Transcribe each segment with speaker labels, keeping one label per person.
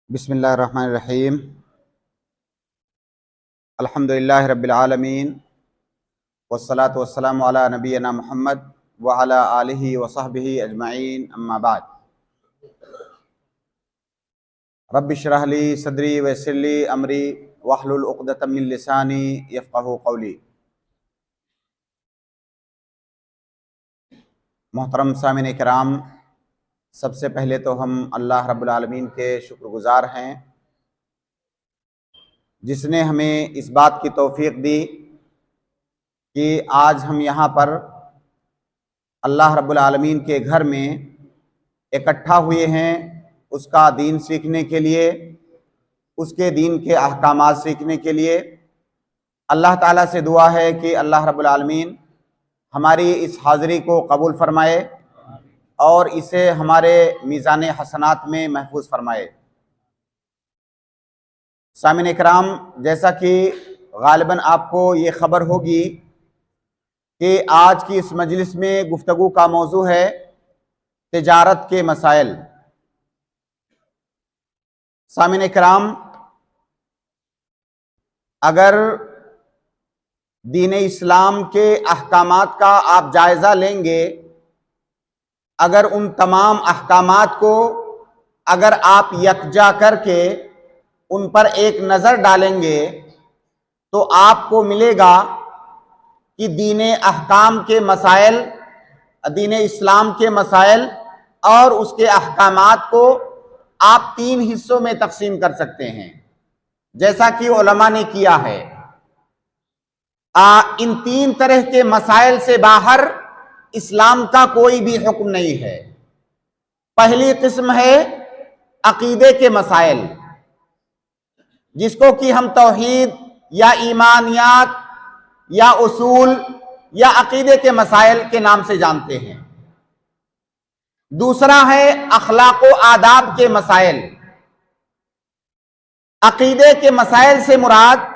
Speaker 1: बिस्मिल्लाहिर्रहमानिर्रहीम। अल्हम्दुलिल्लाहि रब्बिल आलमीन वस्सलातु वस्सलामु अला नबिय्यिना मुहम्मद व अला आलिहि व सहबिहि अजमईन, अम्मा बाद। रब्बि इश्रह ली सदरी व यस्सिर ली अमरी वहलुल उक़दतम मिन लिसानी यफ़क़हू क़ौली। मोहतरम सामिन किराम, सबसे पहले तो हम अल्लाह रब्बुल आलमीन के शुक्रगुज़ार हैं जिसने हमें इस बात की तौफ़ीक़ दी कि आज हम यहाँ पर अल्लाह रब्बुल आलमीन के घर में इकट्ठा हुए हैं उसका दीन सीखने के लिए, उसके दीन के अहकामात सीखने के लिए। अल्लाह ताला से दुआ है कि अल्लाह रब्बुल आलमीन हमारी इस हाज़िरी को कबूल फरमाए और इसे हमारे मीज़ान हसनात में महफूज फरमाए। सामिन इकराम, जैसा कि गालिबन आपको ये ख़बर होगी कि आज की इस मजलिस में गुफ्तगू का मौजू है तिजारत के मसाइल। सामिन इकराम, अगर दीन इस्लाम के अहकामात का आप जायज़ा लेंगे, अगर उन तमाम अहकामात को अगर आप यकजा करके उन पर एक नज़र डालेंगे तो आपको मिलेगा कि दीन अहकाम के मसाइल, दीन इस्लाम के मसाइल और उसके अहकामात को आप तीन हिस्सों में तकसीम कर सकते हैं, जैसा कि उलमा ने किया है। इन तीन तरह के मसाइल से बाहर इस्लाम का कोई भी हुक्म नहीं है। पहली किस्म है अकीदे के मसाइल, जिसको कि हम तौहीद या ईमानियात या उसूल या अकीदे के मसाइल के नाम से जानते हैं। दूसरा है अखलाक व आदाब के मसाइल। अकीदे के मसाइल से मुराद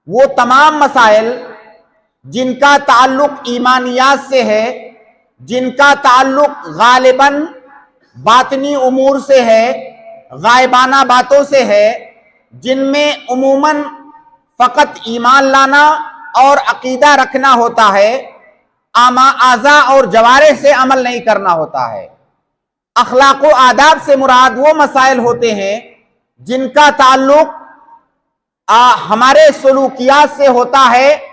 Speaker 1: वो तमाम मसाइल जिनका ताल्लुक ईमानियात से है, जिनका ताल्लुक गालिबन बातनी उमूर से है, गायबाना बातों से है, जिनमें उमूमन फ़कत ईमान लाना और अकीदा रखना होता है, आज़ा और जवारे से अमल नहीं करना होता है। अखलाक व आदाब से मुराद वो मसाइल होते हैं जिनका ताल्लुक हमारे सलूकियात से होता है,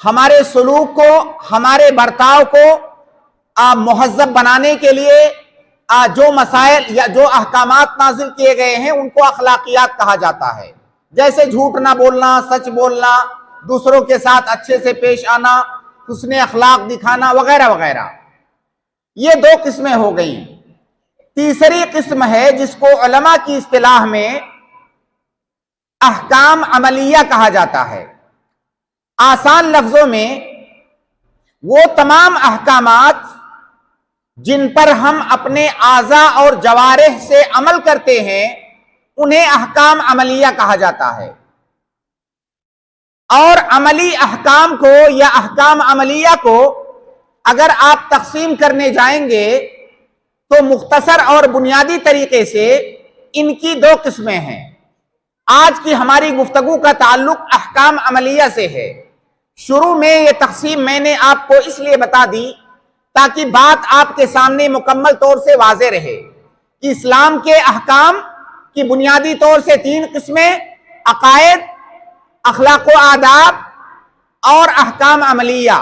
Speaker 1: हमारे सलूक को, हमारे बर्ताव को मुहज़्ज़ब बनाने के लिए जो मसाइल या जो अहकामात नाजिल किए गए हैं उनको अखलाकियात कहा जाता है। जैसे झूठ ना बोलना, सच बोलना, दूसरों के साथ अच्छे से पेश आना, हुस्ने अखलाक दिखाना वगैरह वगैरह। ये दो किस्में हो गई। तीसरी किस्म है जिसको उलमा की इस्तिलाह में अहकाम अमलिया कहा जाता है। आसान लफ्जों में वो तमाम अहकामात जिन पर हम अपने आज़ा और जवारिह से अमल करते हैं उन्हें अहकाम अमलिया कहा जाता है। और अमली अहकाम को या अहकाम अमलिया को अगर आप तकसीम करने जाएंगे तो मुख्तसर और बुनियादी तरीके से इनकी दो किस्में हैं। आज की हमारी गुफ्तगू का ताल्लुक अहकाम अमलिया से है। शुरू में ये तकसीम मैंने आपको इसलिए बता दी ताकि बात आपके सामने मुकम्मल तौर से वाज़े रहे कि इस्लाम के अहकाम की बुनियादी तौर से तीन किस्में, अकायद, अखलाक व आदाब और अहकाम अमलिया।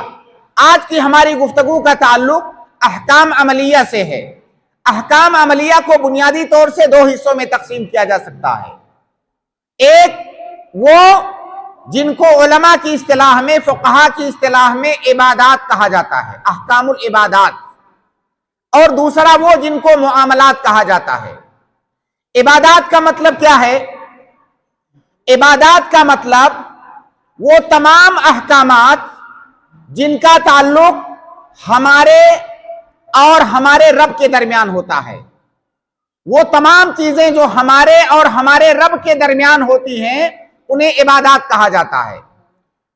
Speaker 1: आज की हमारी गुफ्तगू का ताल्लुक अहकाम अमलिया से है। अहकाम अमलिया को बुनियादी तौर से दो हिस्सों में तकसीम किया जा सकता है। एक वो जिनको उलमा की इस्तिलाह में, फुक़हा की इस्तिलाह में इबादात कहा जाता है, अहकामुल इबादात, और दूसरा वो जिनको मुआमलात कहा जाता है। इबादात का मतलब क्या है? इबादात का मतलब वो तमाम अहकामात जिनका ताल्लुक हमारे और हमारे रब के दरमियान होता है। वो तमाम चीजें जो हमारे और हमारे रब के दरमियान होती हैं उन्हें इबादात कहा जाता है।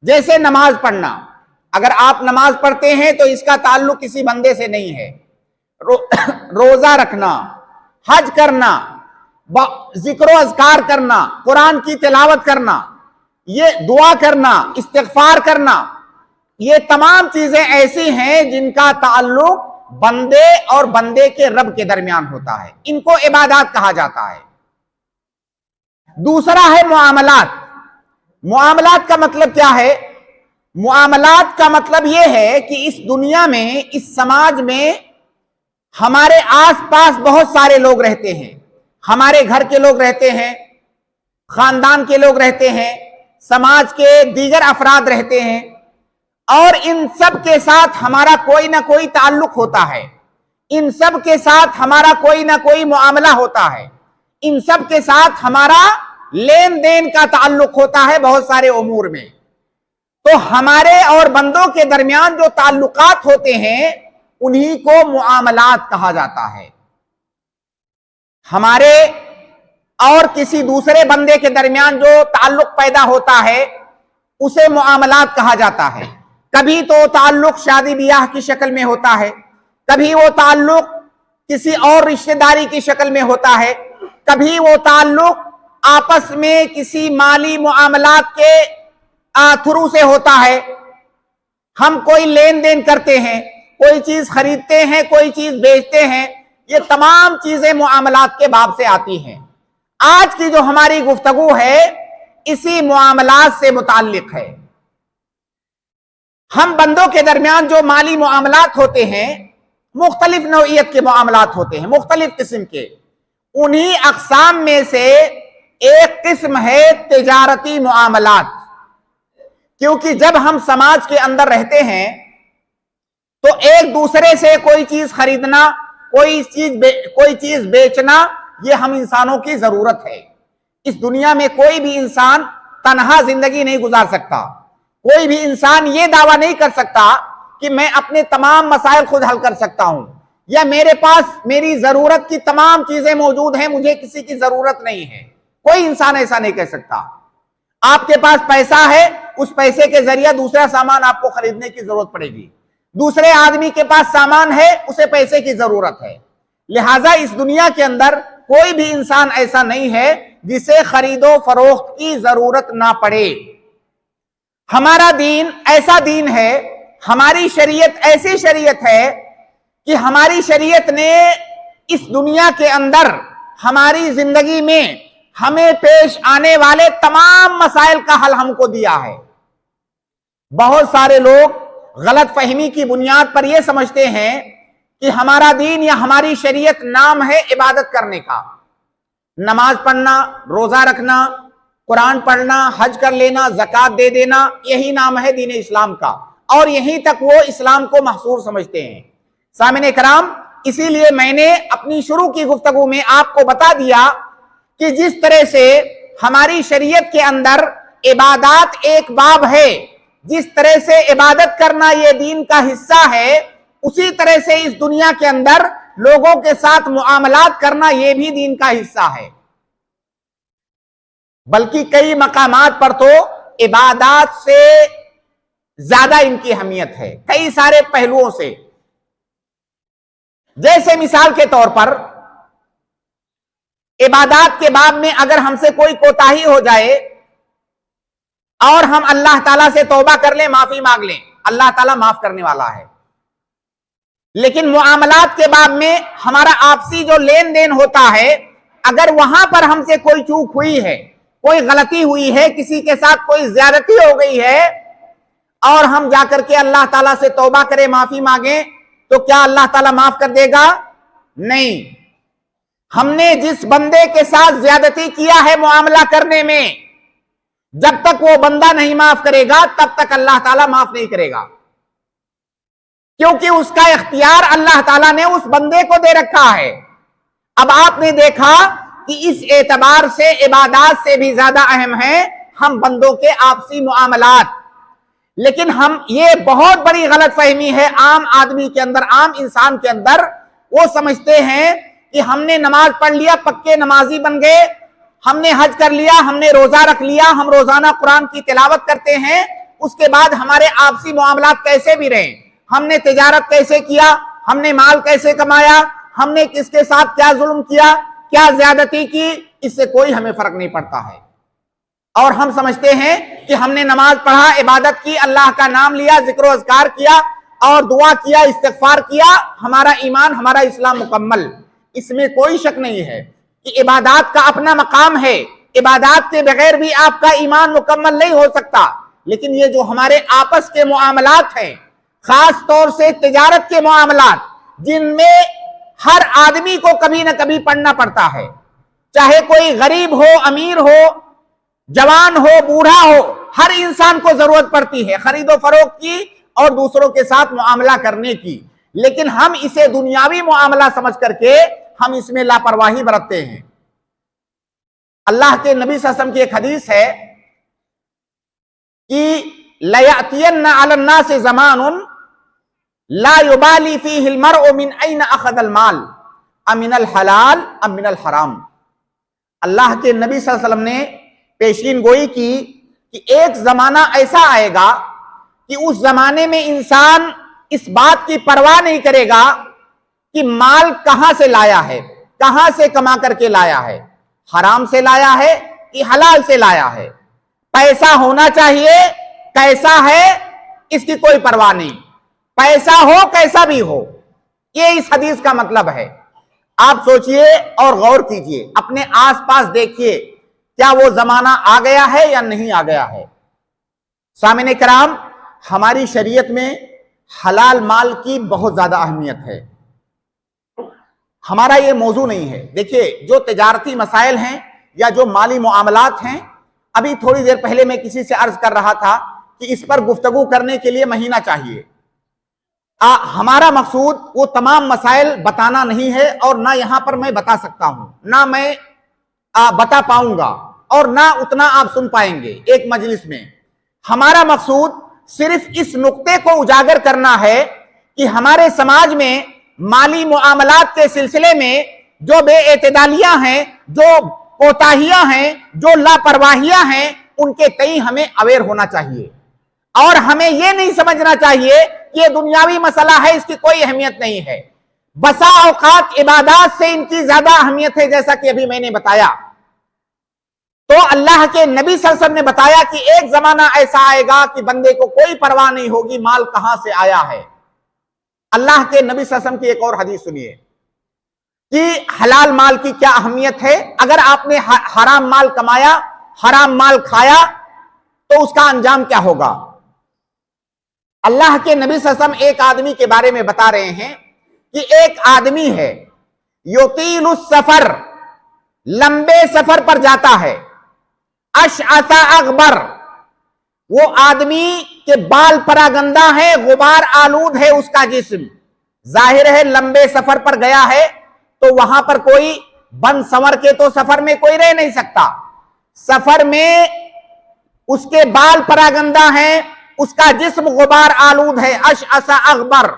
Speaker 1: जैसे नमाज पढ़ना, अगर आप नमाज पढ़ते हैं तो इसका ताल्लुक किसी बंदे से नहीं है। रोजा रखना, हज करना, जिक्र अज़कार करना, कुरान की तिलावत करना, ये दुआ करना, इस्तिग़फ़ार करना, ये तमाम चीजें ऐसी हैं जिनका ताल्लुक बंदे और बंदे के रब के दरमियान होता है। इनको इबादत कहा जाता है। दूसरा है मुआमलात। मुआमलात का मतलब क्या है? मुआमलात का मतलब यह है कि इस दुनिया में, इस समाज में हमारे आसपास बहुत सारे लोग रहते हैं। हमारे घर के लोग रहते हैं, खानदान के लोग रहते हैं, समाज के दीगर अफराद रहते हैं, और इन सब के साथ हमारा कोई ना कोई ताल्लुक होता है। इन सब के साथ हमारा कोई ना कोई मुआमला होता है। इन सब के साथ हमारा लेन देन का ताल्लुक होता है बहुत सारे उमूर में। तो हमारे और बंदों के दरमियान जो ताल्लुकात होते हैं उन्हीं को मुआमलात कहा जाता है। हमारे और किसी दूसरे बंदे के दरमियान जो ताल्लुक पैदा होता है उसे मुआमलात कहा जाता है। कभी तो ताल्लुक शादी ब्याह की शक्ल में होता है, कभी वो ताल्लुक किसी और रिश्तेदारी की शक्ल में होता है, कभी वो ताल्लुक आपस में किसी माली मुआमलात के थ्रू से होता है। हम कोई लेन देन करते हैं, कोई चीज खरीदते हैं, कोई चीज बेचते हैं, ये तमाम चीजें मुआमलात के बाब से आती हैं। आज की जो हमारी गुफ्तगू है इसी मुआमलात से मुताल्लिक है। हम बंदों के दरमियान जो माली मुआमलात होते हैं, मुख्तलिफ नौइयत के मुआमलात होते हैं, मुख्तलिफ किस्म के। उन्हीं अक़साम में से एक किस्म है तिजारती मुआमलात। क्योंकि जब हम समाज के अंदर रहते हैं तो एक दूसरे से कोई चीज खरीदना, कोई चीज बेचना, ये हम इंसानों की जरूरत है। इस दुनिया में कोई भी इंसान तन्हा जिंदगी नहीं गुजार सकता। कोई भी इंसान ये दावा नहीं कर सकता कि मैं अपने तमाम मसाइल खुद हल कर सकता हूं, या मेरे पास मेरी जरूरत की तमाम चीजें मौजूद हैं, मुझे किसी की जरूरत नहीं है। कोई इंसान ऐसा नहीं कह सकता। आपके पास पैसा है, उस पैसे के जरिए दूसरा सामान आपको खरीदने की जरूरत पड़ेगी। दूसरे आदमी के पास सामान है, उसे पैसे की जरूरत है। लिहाजा इस दुनिया के अंदर कोई भी इंसान ऐसा नहीं है जिसे खरीदो फरोख्त की जरूरत ना पड़े। हमारा दीन ऐसा दीन है, हमारी शरीयत ऐसी शरीयत है कि हमारी शरीयत ने इस दुनिया के अंदर हमारी जिंदगी में हमें पेश आने वाले तमाम मसाइल का हल हमको दिया है। बहुत सारे लोग गलत फहमी की बुनियाद पर यह समझते हैं कि हमारा दीन या हमारी शरीयत नाम है इबादत करने का। नमाज पढ़ना, रोजा रखना, कुरान पढ़ना, हज कर लेना, ज़कात दे देना, यही नाम है दीन इस्लाम का, और यहीं तक वो इस्लाम को महसूर समझते हैं। सामने कराम, इसीलिए मैंने अपनी शुरू की गुफ्तगू में आपको बता दिया कि जिस तरह से हमारी शरीयत के अंदर इबादत एक बाब है, जिस तरह से इबादत करना ये दीन का हिस्सा है, उसी तरह से इस दुनिया के अंदर लोगों के साथ मुआमलात करना ये भी दीन का हिस्सा है। बल्कि कई मकामात पर तो इबादत से ज्यादा इनकी अहमियत है, कई सारे पहलुओं से। जैसे मिसाल के तौर पर इबादत के बाब में अगर हमसे कोई कोताही हो जाए और हम अल्लाह ताला से तौबा कर लें, माफी मांग लें, अल्लाह ताला माफ करने वाला है। लेकिन मुआमलात के बाब में हमारा आपसी जो लेन देन होता है, अगर वहां पर हमसे कोई चूक हुई है, कोई गलती हुई है, किसी के साथ कोई ज्यादती हो गई है, और हम जाकर के अल्लाह ताला से तौबा करें, माफी मांगे, तो क्या अल्लाह ताला माफ कर देगा? नहीं। हमने जिस बंदे के साथ ज्यादती किया है मुआमला करने में, जब तक वो बंदा नहीं माफ करेगा तब तक अल्लाह ताला माफ नहीं करेगा, क्योंकि उसका इख्तियार अल्लाह ताला ने उस बंदे को दे रखा है। अब आपने देखा कि इस एतबार से इबादत से भी ज्यादा अहम है हम बंदों के आपसी मुआमलात। लेकिन हम, ये बहुत बड़ी गलत फहमी है आम आदमी के अंदर, आम इंसान के अंदर। वो समझते हैं कि हमने नमाज पढ़ लिया, पक्के नमाजी बन गए, हमने हज कर लिया, हमने रोजा रख लिया, हम रोजाना कुरान की तिलावत करते हैं, उसके बाद हमारे आपसी मुआमलात कैसे भी रहे, हमने तिजारत कैसे किया, हमने माल कैसे कमाया, हमने किसके साथ क्या जुल्म किया, क्या ज्यादती की, इससे कोई हमें फर्क नहीं पड़ता है। और हम समझते हैं कि हमने नमाज पढ़ा, इबादत की, अल्लाह का नाम लिया, जिक्र अज़कार किया और दुआ किया, इस्तिग़फ़ार किया, हमारा ईमान, हमारा इस्लाम मुकम्मल। इसमें कोई शक नहीं है कि इबादत का अपना मकाम है, इबादत के बगैर भी आपका ईमान मुकम्मल नहीं हो सकता। लेकिन ये जो हमारे आपस के मामलात हैं, खास तौर से तिजारत के मामलात, जिनमें हर आदमी को कभी ना कभी पढ़ना पड़ता है, चाहे कोई गरीब हो, अमीर हो, जवान हो, बूढ़ा हो, हर इंसान को जरूरत पड़ती है खरीदो फरोख्त की और दूसरों के साथ मुआमला करने की। लेकिन हम इसे दुनियावी मुआमला समझ करके हम इसमें लापरवाही बरतते हैं। अल्लाह के नबी सल्लल्लाहु अलैहि वसल्लम की एक हदीस है कि लयअतियन्ना अलन्नास ज़मानुन ला युबाली फीहिल मरअु मिन ऐन अखज़ल माल अमिनल हलाल अम मिनल हराम। अल्लाह के नबी सल्लल्लाहु अलैहि वसल्लम ने पेशीन गोई की कि एक जमाना ऐसा आएगा कि उस जमाने में इंसान इस बात की परवाह नहीं करेगा कि माल कहां से लाया है, कहां से कमा करके लाया है, हराम से लाया है कि हलाल से लाया है, पैसा होना चाहिए, कैसा है इसकी कोई परवाह नहीं, पैसा हो कैसा भी हो। ये इस हदीस का मतलब है। आप सोचिए और गौर कीजिए, अपने आसपास देखिए, क्या वो जमाना आ गया है या नहीं आ गया है। सामने कराम, हमारी शरीयत में हलाल माल की बहुत ज्यादा अहमियत है। हमारा ये मौजू नहीं है। देखिए, जो तिजारती मसाइल हैं या जो माली मुआमलात हैं, अभी थोड़ी देर पहले मैं किसी से अर्ज कर रहा था कि इस पर गुफ्तगू करने के लिए महीना चाहिए। हमारा मकसूद वो तमाम मसाइल बताना नहीं है और ना यहां पर मैं बता सकता हूं, ना मैं बता पाऊंगा और ना उतना आप सुन पाएंगे एक मजलिस में। हमारा मकसूद सिर्फ इस नुक्ते को उजागर करना है कि हमारे समाज में माली मुआमलात के सिलसिले में जो बेएतदालियां हैं, जो कोताहियां हैं, जो लापरवाहियां हैं, उनके तई हमें अवेयर होना चाहिए। और हमें यह नहीं समझना चाहिए कि यह दुनियावी मसला है, इसकी कोई अहमियत नहीं है। बसा औकात इबादत से इनकी ज्यादा अहमियत है, जैसा कि अभी मैंने बताया। तो अल्लाह के नबी सल्लल्लाहु अलैहि वसल्लम ने बताया कि एक जमाना ऐसा आएगा कि बंदे को कोई परवाह नहीं होगी माल कहां से आया है। अल्लाह के नबी सल्लल्लाहु अलैहि वसल्लम की एक और हदीस सुनिए कि हलाल माल की क्या अहमियत है। अगर आपने हराम माल कमाया, हराम माल खाया, तो उसका अंजाम क्या होगा। अल्लाह के नबी सल्लल्लाहु अलैहि वसल्लम एक आदमी के बारे में बता रहे हैं कि एक आदमी है, युतीलुस सफर, लंबे सफर पर जाता है, अशअसा अगबर, वो आदमी के बाल परागंदा है, गुबार आलूद है उसका जिस्म। जाहिर है लंबे सफर पर गया है तो वहां पर कोई बन संवर के तो सफर में कोई रह नहीं सकता। सफर में उसके बाल परागंदा हैं, उसका जिस्म गुबार आलूद है, अशअसा अगबर।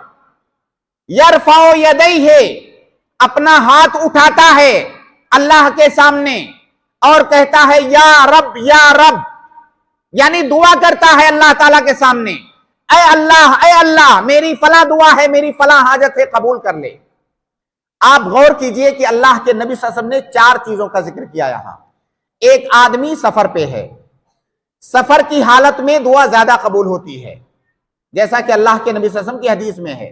Speaker 1: यरफाउ यदैहि, अपना हाथ उठाता है अल्लाह के सामने और कहता है या रब या रब, यानी दुआ करता है अल्लाह ताला के सामने, ऐ अल्लाह मेरी फला दुआ है, मेरी फला हाजत है, कबूल कर ले। आप गौर कीजिए कि अल्लाह के नबी सल्लल्लाहु अलैहि वसल्लम ने 4 चीजों का जिक्र किया यहां। एक आदमी सफर पे है, सफर की हालत में दुआ ज्यादा कबूल होती है, जैसा कि अल्लाह के नबी सल्लल्लाहु अलैहि वसल्लम की हदीस में है।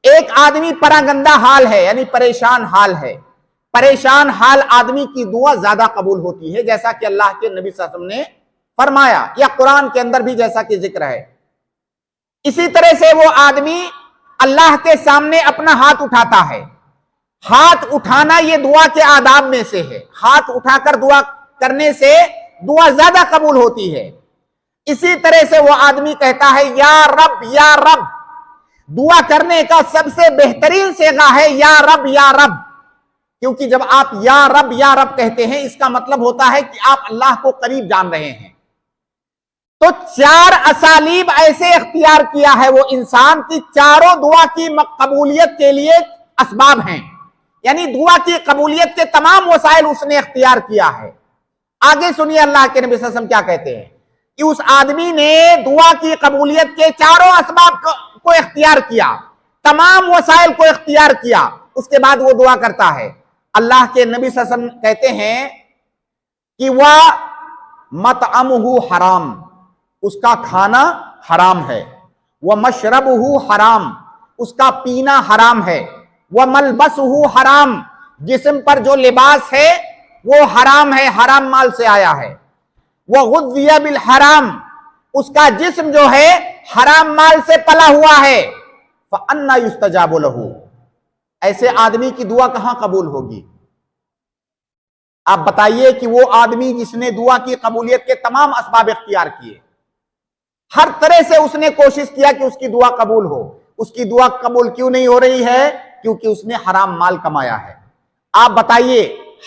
Speaker 1: एक आदमी परागंदा हाल है, यानी परेशान हाल है, परेशान हाल आदमी की दुआ ज्यादा कबूल होती है, जैसा कि अल्लाह के नबी सल्लल्लाहु अलैहि वसल्लम ने फरमाया, या कुरान के अंदर भी जैसा कि जिक्र है। इसी तरह से वो आदमी अल्लाह के सामने अपना हाथ उठाता है। हाथ उठाना ये दुआ के आदाब में से है, हाथ उठाकर दुआ करने से दुआ ज्यादा कबूल होती है। इसी तरह से वो आदमी कहता है या रब या रब, दुआ करने का सबसे बेहतरीन सेगा है या रब, क्योंकि जब आप या रब कहते हैं इसका मतलब होता है कि आप अल्लाह को करीब जान रहे हैं। तो 4 असालीब ऐसे इख्तियार किया है वो इंसान की चारों दुआ की कबूलियत के लिए असबाब हैं, यानी दुआ की कबूलियत के तमाम वसाइल उसने इख्तियार किया है। आगे सुनिए अल्लाह के नबी सल्लल्लाहु अलैहि वसल्लम क्या कहते हैं कि उस आदमी ने दुआ की कबूलियत के चारों असबाब को इख्तियार किया, तमाम वसाइल को इख्तियार किया। उसके बाद वो दुआ करता है। अल्लाह के नबी सल्लल्लाहु अलैहि वसल्लम कहते हैं कि वह मतअमुहु हराम, उसका खाना हराम है, वह मशरबुहु हराम, उसका पीना हराम है, वह मलबसुहु हराम, जिस्म पर जो लिबास है वो हराम है, हराम माल से आया है, वह गुज़िया बिल हराम, उसका जिस्म जो है हराम माल से पला हुआ है। फअन्ना युस्तजाबु लहू, ऐसे आदमी की दुआ कहां कबूल होगी? आप बताइए कि वो आदमी जिसने दुआ की कबूलियत के तमाम असबाब इख्तियार किए, हर तरह से उसने कोशिश किया कि उसकी दुआ कबूल हो, उसकी दुआ कबूल क्यों नहीं हो रही है? क्योंकि उसने हराम माल कमाया है। आप बताइए,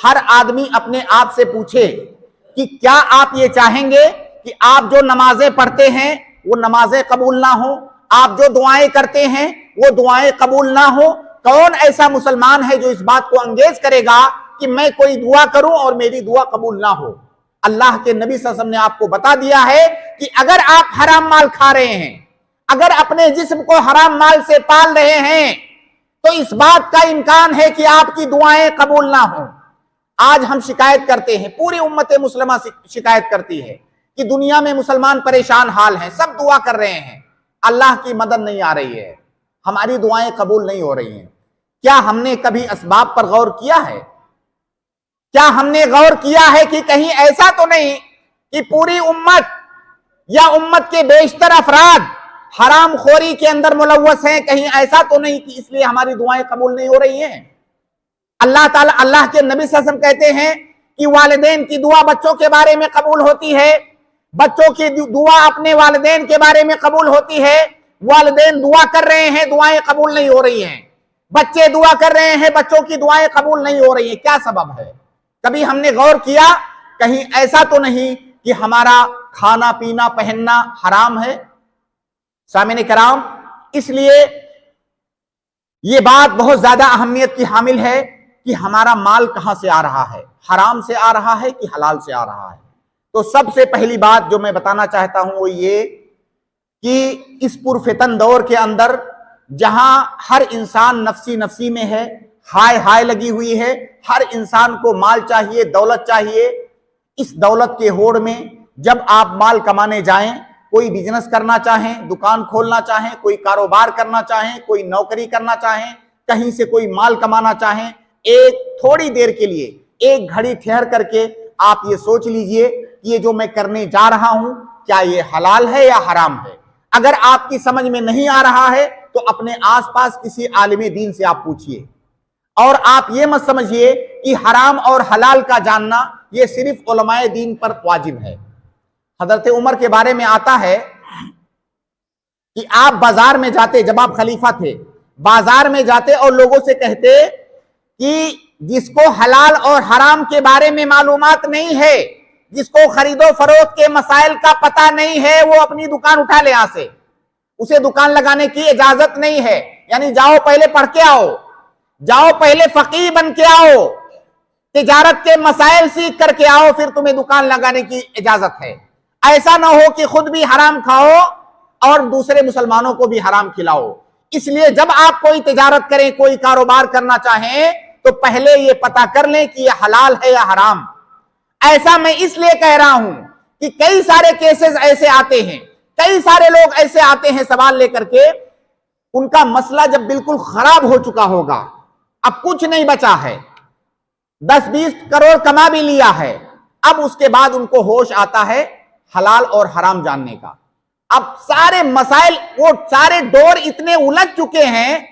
Speaker 1: हर आदमी अपने आप से पूछे कि क्या आप ये चाहेंगे कि आप जो नमाजें पढ़ते हैं वो नमाजें कबूल ना हो, आप जो दुआएं करते हैं वो दुआएं कबूल ना हो? कौन ऐसा मुसलमान है जो इस बात को अंगेज करेगा कि मैं कोई दुआ करूं और मेरी दुआ कबूल ना हो? अल्लाह के नबी सल्लल्लाहु अलैहि वसल्लम ने आपको बता दिया है कि अगर आप हराम माल खा रहे हैं, अगर अपने जिस्म को हराम माल से पाल रहे हैं, तो इस बात का इम्कान है कि आपकी दुआएं कबूल ना हो। आज हम शिकायत करते हैं, पूरी उम्मत मुस्लिमा शिकायत करती है कि दुनिया में मुसलमान परेशान हाल हैं, सब दुआ कर रहे हैं, अल्लाह की मदद नहीं आ रही है, हमारी दुआएं कबूल नहीं हो रही हैं। क्या हमने कभी असबाब पर गौर किया है? क्या हमने गौर किया है कि कहीं ऐसा तो नहीं कि पूरी उम्मत या उम्मत के बेशतर अफराद हराम खोरी के अंदर मुलव्वस हैं? कहीं ऐसा तो नहीं कि इसलिए हमारी दुआएं कबूल नहीं हो रही हैं? अल्लाह ताला, अल्लाह के नबी सल्लल्लाहु अलैहि वसल्लम कहते हैं कि वालिदैन की दुआ बच्चों के बारे में कबूल होती है, बच्चों की दुआ अपने वालिदैन के बारे में कबूल होती है। वालिदैन दुआ कर रहे हैं, दुआएं कबूल नहीं हो रही हैं, बच्चे दुआ कर रहे हैं, बच्चों की दुआएं कबूल नहीं हो रही हैं। क्या सबब है? कभी हमने गौर किया? कहीं ऐसा तो नहीं कि हमारा खाना पीना पहनना हराम है? सामिन कराम, इसलिए ये बात बहुत ज्यादा अहमियत की हामिल है कि हमारा माल कहां से आ रहा है, हराम से आ रहा है कि हलाल से आ रहा है। तो सबसे पहली बात जो मैं बताना चाहता हूं वो ये कि इस पुरफितन दौर के अंदर जहां हर इंसान नफसी नफसी में है, हाय हाय लगी हुई है, हर इंसान को माल चाहिए, दौलत चाहिए, इस दौलत के होड़ में जब आप माल कमाने जाएं, कोई बिजनेस करना चाहें, दुकान खोलना चाहें, कोई कारोबार करना चाहें, कोई नौकरी करना चाहें, कहीं से कोई माल कमाना चाहें, एक थोड़ी देर के लिए, एक घड़ी ठहर करके आप ये सोच लीजिए कि ये जो मैं करने जा रहा हूं क्या ये हलाल है या हराम है? अगर आपकी समझ में नहीं आ रहा है तो अपने आसपास किसी आलिम दीन से आप पूछिए। और आप ये मत समझिए कि हराम और हलाल का जानना ये सिर्फ उलमाए दीन पर वाजिब है। हजरत उमर के बारे में आता है कि आप बाजार में जाते, जब आप खलीफा थे, बाजार में जाते और लोगों से कहते कि जिसको हलाल और हराम के बारे में मालूमात नहीं है, जिसको खरीदो फरोख्त के मसाइल का पता नहीं है, वो अपनी दुकान उठा ले, यहां से उसे दुकान लगाने की इजाजत नहीं है। यानी जाओ पहले पढ़ के आओ, जाओ पहले फकीह बन के आओ, तिजारत के मसाइल सीख करके आओ, फिर तुम्हें दुकान लगाने की इजाजत है। ऐसा ना हो कि खुद भी हराम खाओ और दूसरे मुसलमानों को भी हराम खिलाओ। इसलिए जब आप कोई तिजारत करें, कोई कारोबार करना चाहें, तो पहले ये पता कर लें कि यह हलाल है या हराम। ऐसा मैं इसलिए कह रहा हूं कि कई सारे केसेस ऐसे आते हैं, कई सारे लोग ऐसे आते हैं सवाल लेकर के, उनका मसला जब बिल्कुल खराब हो चुका होगा, अब कुछ नहीं बचा है, 10-20 करोड़ कमा भी लिया है, अब उसके बाद उनको होश आता है हलाल और हराम जानने का। अब सारे मसाइल, वो सारे डोर इतने उलझ चुके हैं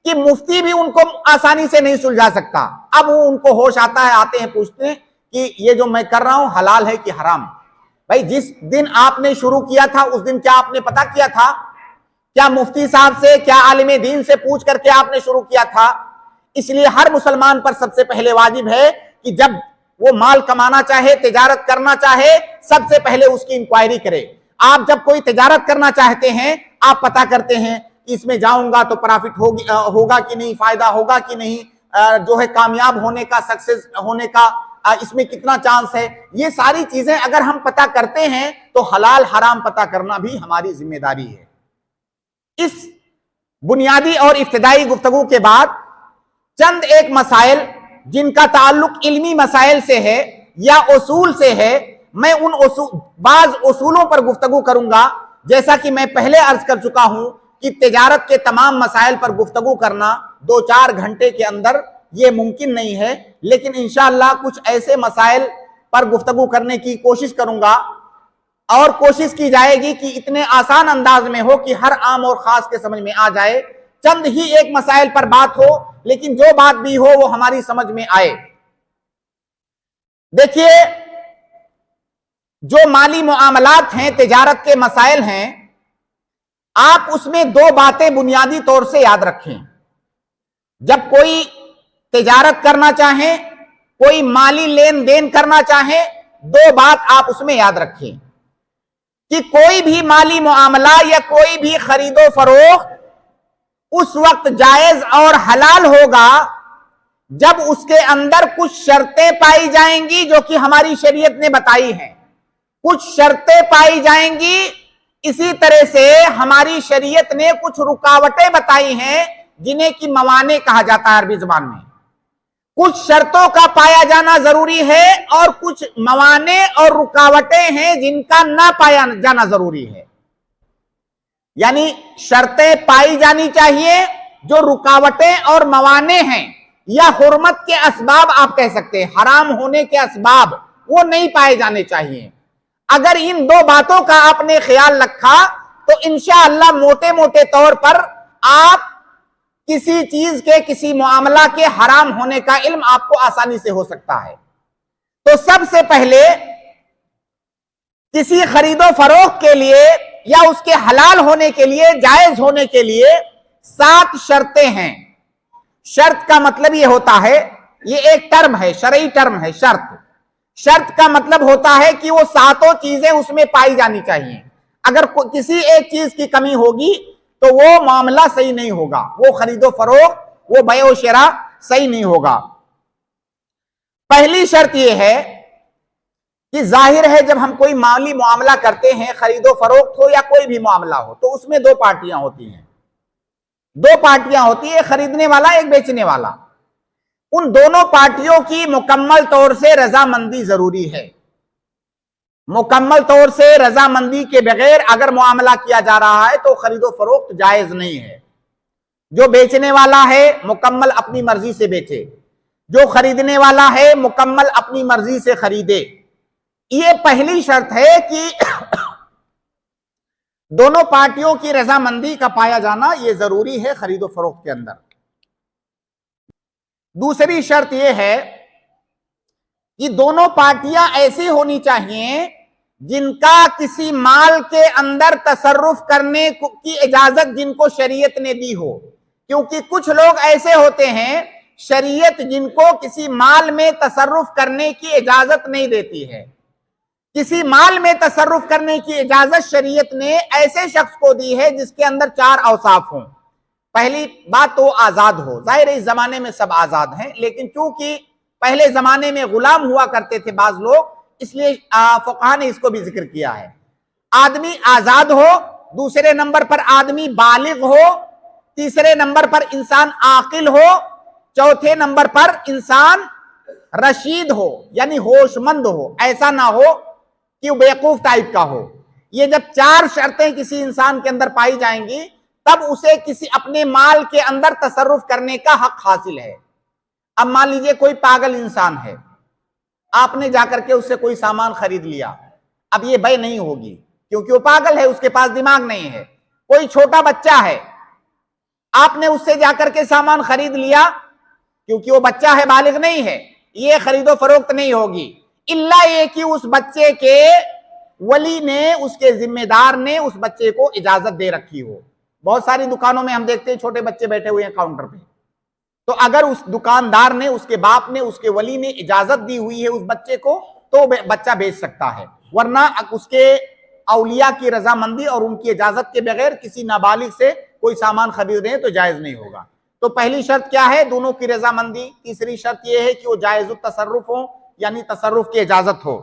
Speaker 1: कि मुफ्ती भी उनको आसानी से नहीं सुलझा सकता। अब वो उनको होश आता है, आते हैं, पूछते हैं कि ये जो मैं कर रहा हूं हलाल है कि हराम? भाई, जिस दिन आपने शुरू किया था उस दिन क्या आपने पता किया था? क्या मुफ्ती साहब से, क्या आलिम दीन से पूछ करके आपने शुरू किया था? इसलिए हर मुसलमान पर सबसे पहले वाजिब है कि जब वो माल कमाना चाहे, तिजारत करना चाहे, सबसे पहले उसकी इंक्वायरी करे। आप जब कोई तिजारत करना चाहते हैं, आप पता करते हैं कि इसमें जाऊंगा तो प्रॉफिट होगा कि नहीं, फायदा होगा कि नहीं, जो है कामयाब होने का, सक्सेस होने का इसमें कितना चांस है। ये सारी चीजें अगर हम पता करते हैं तो हलाल हराम पता करना भी हमारी जिम्मेदारी है। इस बुनियादी और इब्तिदाई गुफ्तगू के बाद चंद एक मसाइल जिनका ताल्लुक इल्मी मसाइल से है या उसूल से है, मैं उन बाज उसूलों पर गुफ्तगू करूंगा। जैसा कि मैं पहले अर्ज कर चुका हूं कि तिजारत के तमाम मसाइल पर गुफ्तगू करना 2-4 घंटे के अंदर ये मुमकिन नहीं है, लेकिन इंशाअल्लाह कुछ ऐसे मसाइल पर गुफ्तगू करने की कोशिश करूंगा और कोशिश की जाएगी कि इतने आसान अंदाज में हो कि हर आम और खास के समझ में आ जाए। चंद ही एक मसाइल पर बात हो, लेकिन जो बात भी हो वो हमारी समझ में आए। देखिए, जो माली मुआमलात हैं, तिजारत के मसाइल हैं, आप उसमें दो बातें बुनियादी तौर से याद रखें। जब कोई तिजारत करना चाहे, कोई माली लेन देन करना चाहे, दो बात आप उसमें याद रखें कि कोई भी माली मुआमला या कोई भी खरीदो फरोख्त उस वक्त जायज और हलाल होगा जब उसके अंदर कुछ शर्तें पाई जाएंगी जो कि हमारी शरीयत ने बताई हैं। कुछ शर्तें पाई जाएंगी, इसी तरह से हमारी शरीयत ने कुछ रुकावटें बताई हैं जिन्हें कि मवाने कहा जाता है अरबी जुबान में। कुछ शर्तों का पाया जाना जरूरी है और कुछ मवाने और रुकावटें हैं जिनका ना पाया जाना जरूरी है। यानी शर्तें पाई जानी चाहिए, जो रुकावटें और मवाने हैं या हुर्मत के असबाब आप कह सकते हैं, हराम होने के असबाब, वो नहीं पाए जाने चाहिए। अगर इन दो बातों का आपने ख्याल रखा तो इंशाअल्लाह मोटे मोटे तौर पर आप किसी चीज के, किसी मामला के हराम होने का इल्म आपको आसानी से हो सकता है। तो सबसे पहले किसी खरीदो फरोख्त के लिए या उसके हलाल होने के लिए, जायज होने के लिए 7 शर्तें हैं। शर्त का मतलब यह होता है, ये एक टर्म है, शरई टर्म है शर्त। शर्त का मतलब होता है कि वो 7 चीजें उसमें पाई जानी चाहिए। अगर किसी एक चीज की कमी होगी तो वो मामला सही नहीं होगा, वो खरीदो फरोख्त, वो बयो शेरा सही नहीं होगा। पहली शर्त यह है कि जाहिर है जब हम कोई माली मामला करते हैं, खरीदो फरोख्त हो या कोई भी मामला हो, तो उसमें 2 पार्टियां होती हैं। 2 पार्टियां होती है, खरीदने वाला, एक बेचने वाला। उन दोनों पार्टियों की मुकम्मल तौर से रजामंदी जरूरी है। मुकम्मल तौर से रजामंदी के बगैर अगर मामला किया जा रहा है तो खरीदो फरोख्त जायज नहीं है। जो बेचने वाला है मुकम्मल अपनी मर्जी से बेचे, जो खरीदने वाला है मुकम्मल अपनी मर्जी से खरीदे। ये पहली शर्त है कि दोनों पार्टियों की रजामंदी का पाया जाना यह जरूरी है खरीदो फरोख्त के अंदर। दूसरी शर्त यह है कि दोनों पार्टियां ऐसी होनी चाहिए जिनका किसी माल के अंदर तसर्रुफ करने की इजाजत जिनको शरीयत ने दी हो। क्योंकि कुछ लोग ऐसे होते हैं, शरीयत जिनको किसी माल में तसर्रुफ करने की इजाजत नहीं देती है। किसी माल में तसर्रुफ करने की इजाजत शरीयत ने ऐसे शख्स को दी है जिसके अंदर 4 औसाफ हों। पहली बात तो आजाद हो। जाहिर है इस जमाने में सब आजाद हैं, लेकिन चूंकि पहले जमाने में गुलाम हुआ करते थे बाज लोग, इसलिए फुक़हा ने इसको भी जिक्र किया है। आदमी आजाद हो, दूसरे नंबर पर आदमी बालिग हो, तीसरे नंबर पर इंसान आकिल हो, चौथे नंबर पर इंसान रशीद हो यानी होशमंद हो। ऐसा ना हो कि वो बेवकूफ टाइप का हो। ये जब 4 शर्तें किसी इंसान के अंदर पाई जाएंगी तब उसे किसी अपने माल के अंदर तसर्रुफ करने का हक हासिल है। अब मान लीजिए कोई पागल इंसान है, आपने जाकर के उससे कोई सामान खरीद लिया, अब ये बय नहीं होगी क्योंकि वो पागल है, उसके पास दिमाग नहीं है। कोई छोटा बच्चा है, आपने उससे जाकर के सामान खरीद लिया, क्योंकि वो बच्चा है, बालिग नहीं है, ये खरीदो फरोख्त नहीं होगी। इल्ला ये कि उस बच्चे के वली ने, उसके जिम्मेदार ने उस बच्चे को इजाजत दे रखी हो। बहुत सारी दुकानों में हम देखते हैं छोटे बच्चे बैठे हुए हैं काउंटर पे, तो अगर उस दुकानदार ने, उसके बाप ने, उसके वली ने इजाजत दी हुई है उस बच्चे को तो बच्चा बेच सकता है, वरना उसके औलिया की रजामंदी और उनकी इजाजत के बगैर किसी नाबालिग से कोई सामान खरीद रहे हैं तो जायज नहीं होगा। तो पहली शर्त क्या है? दोनों की रजामंदी। तीसरी शर्त यह है कि वो जायज़ुत तसर्रुफ हो यानी तसर्रुफ की इजाजत हो।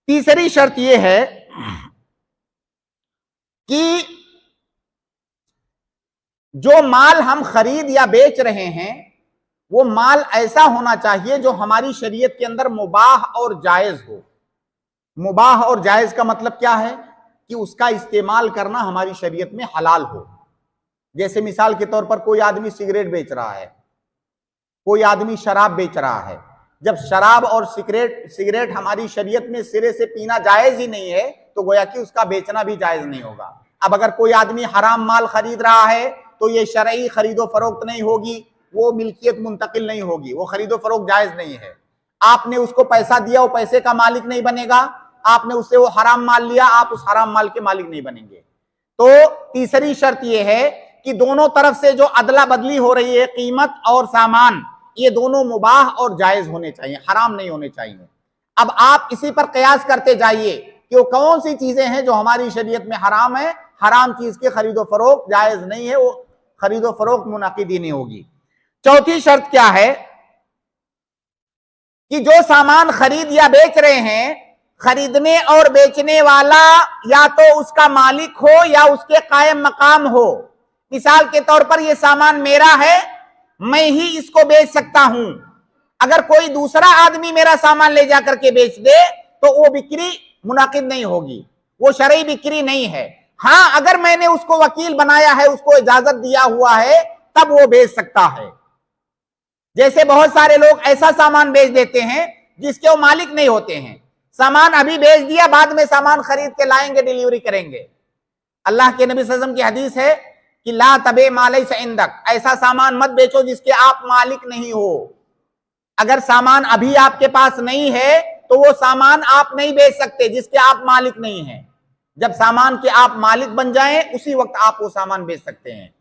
Speaker 1: तीसरी शर्त यह है कि जो माल हम खरीद या बेच रहे हैं वो माल ऐसा होना चाहिए जो हमारी शरीयत के अंदर मुबाह और जायज हो। मुबाह और जायज का मतलब क्या है कि उसका इस्तेमाल करना हमारी शरीयत में हलाल हो। जैसे मिसाल के तौर पर कोई आदमी सिगरेट बेच रहा है, कोई आदमी शराब बेच रहा है। जब शराब और सिगरेट हमारी शरीयत में सिरे से पीना जायज ही नहीं है, तो गोया कि उसका बेचना भी जायज नहीं होगा। अब अगर कोई आदमी हराम माल खरीद रहा है तो ये शरई खरीदो फरोख्त नहीं होगी, वो मिल्कियत मुंतकिल नहीं होगी, वो खरीदो फरोख्त जायज नहीं है। आपने उसको पैसा दिया, वो पैसे का मालिक नहीं बनेगा। आपने उससे वो हराम माल लिया, आप उस हराम माल के मालिक नहीं बनेंगे। तो तीसरी शर्त यह है कि दोनों तरफ से जो अदला बदली हो रही है, कीमत और सामान, ये दोनों मुबाह और जायज होने चाहिए, हराम नहीं होने चाहिए। अब आप इसी पर कयास करते जाइए कि वो कौन सी चीजें हैं जो हमारी शरीयत में हराम है। हराम चीज के खरीदो फरोख्त जायज नहीं है, वो खरीदो फरोख्त मुनाकिदी नहीं होगी। चौथी शर्त क्या है कि जो सामान खरीद या बेच रहे हैं, खरीदने और बेचने वाला या तो उसका मालिक हो या उसके कायम मकाम हो। मिसाल के तौर पर यह सामान मेरा है, मैं ही इसको बेच सकता हूं। अगर कोई दूसरा आदमी मेरा सामान ले जाकर के बेच दे तो वो बिक्री मुनाकिद नहीं होगी, वो शरई बिक्री नहीं है। हां, अगर मैंने उसको वकील बनाया है, उसको इजाजत दिया हुआ है, तब वो बेच सकता है। जैसे बहुत सारे लोग ऐसा सामान बेच देते हैं जिसके वो मालिक नहीं होते हैं। सामान अभी बेच दिया, बाद में सामान खरीद के लाएंगे, डिलीवरी करेंगे। अल्लाह के नबी सल्लल्लाहु अलैहि वसल्लम की हदीस है कि ला तबे माले से इंदक, ऐसा सामान मत बेचो जिसके आप मालिक नहीं हो। अगर सामान अभी आपके पास नहीं है तो वो सामान आप नहीं बेच सकते जिसके आप मालिक नहीं हैं। जब सामान के आप मालिक बन जाएं, उसी वक्त आप वो सामान बेच सकते हैं।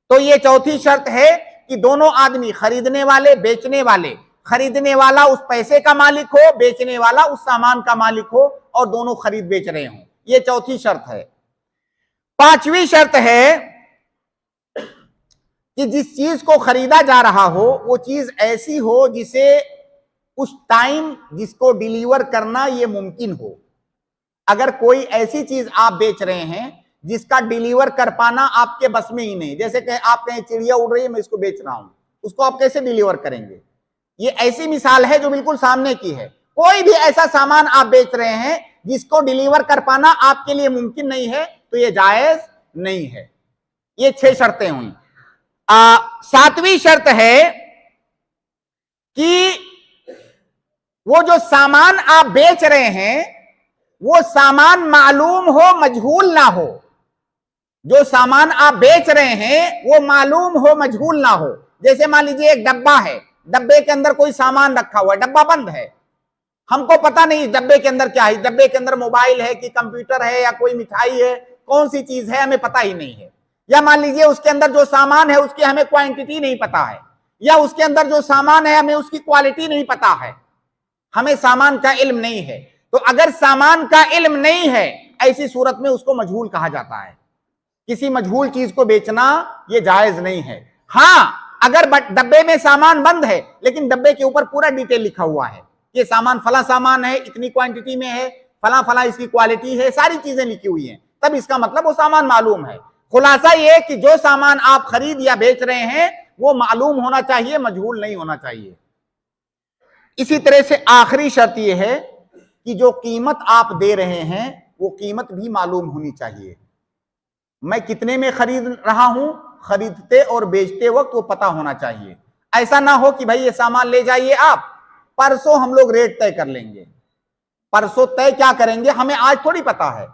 Speaker 1: तो ये चौथी शर्त है कि दोनों आदमी, खरीदने वाले बेचने वाले, खरीदने वाला उस पैसे का मालिक हो, बेचने वाला उस सामान का मालिक हो, और दोनों खरीद बेच रहे हों। ये चौथी शर्त है। पांचवी शर्त है कि जिस चीज को खरीदा जा रहा हो वो चीज ऐसी हो जिसे उस टाइम जिसको डिलीवर करना ये मुमकिन हो। अगर कोई ऐसी चीज आप बेच रहे हैं जिसका डिलीवर कर पाना आपके बस में ही नहीं, जैसे कि आप कहें चिड़िया उड़ रही है, मैं इसको बेच रहा हूं, उसको आप कैसे डिलीवर करेंगे? ये ऐसी मिसाल है जो बिल्कुल सामने की है। कोई भी ऐसा सामान आप बेच रहे हैं जिसको डिलीवर कर पाना आपके लिए मुमकिन नहीं है, तो ये जायज नहीं है। ये 6 शर्तें हुई। 7वीं शर्त है कि वो जो सामान आप बेच रहे हैं वो सामान मालूम हो, मजहूल ना हो। जो सामान आप बेच रहे हैं वो मालूम हो, मजहूल ना हो। जैसे मान लीजिए एक डब्बा है, डब्बे के अंदर कोई सामान रखा हुआ है, डब्बा बंद है, हमको पता नहीं डब्बे के अंदर क्या है, डब्बे के अंदर मोबाइल है कि कंप्यूटर है या कोई मिठाई है, कौन सी चीज है हमें पता ही नहीं है। या मान लीजिए उसके अंदर जो सामान है उसकी हमें क्वांटिटी नहीं पता है, या उसके अंदर जो सामान है हमें उसकी क्वालिटी नहीं पता है, हमें सामान का इल्म नहीं है। तो अगर सामान का इल्म नहीं है, ऐसी सूरत में उसको मजहूल कहा जाता है। किसी मजहूल चीज को बेचना ये जायज नहीं है। हां, अगर डब्बे में सामान बंद है लेकिन डब्बे के ऊपर पूरा डिटेल लिखा हुआ है, ये सामान फला सामान है, इतनी क्वांटिटी में है, फला फला इसकी क्वालिटी है, सारी चीजें लिखी हुई हैं, तब इसका मतलब वो सामान मालूम है। खुलासा ये कि जो सामान आप खरीद या बेच रहे हैं वो मालूम होना चाहिए, मजहूल नहीं होना चाहिए। इसी तरह से आखिरी शर्त यह है कि जो कीमत आप दे रहे हैं वो कीमत भी मालूम होनी चाहिए। मैं कितने में खरीद रहा हूं, खरीदते और बेचते वक्त वो पता होना चाहिए। ऐसा ना हो कि भाई ये सामान ले जाइए आप, परसों हम लोग रेट तय कर लेंगे। परसों तय क्या करेंगे हमें आज थोड़ी पता है।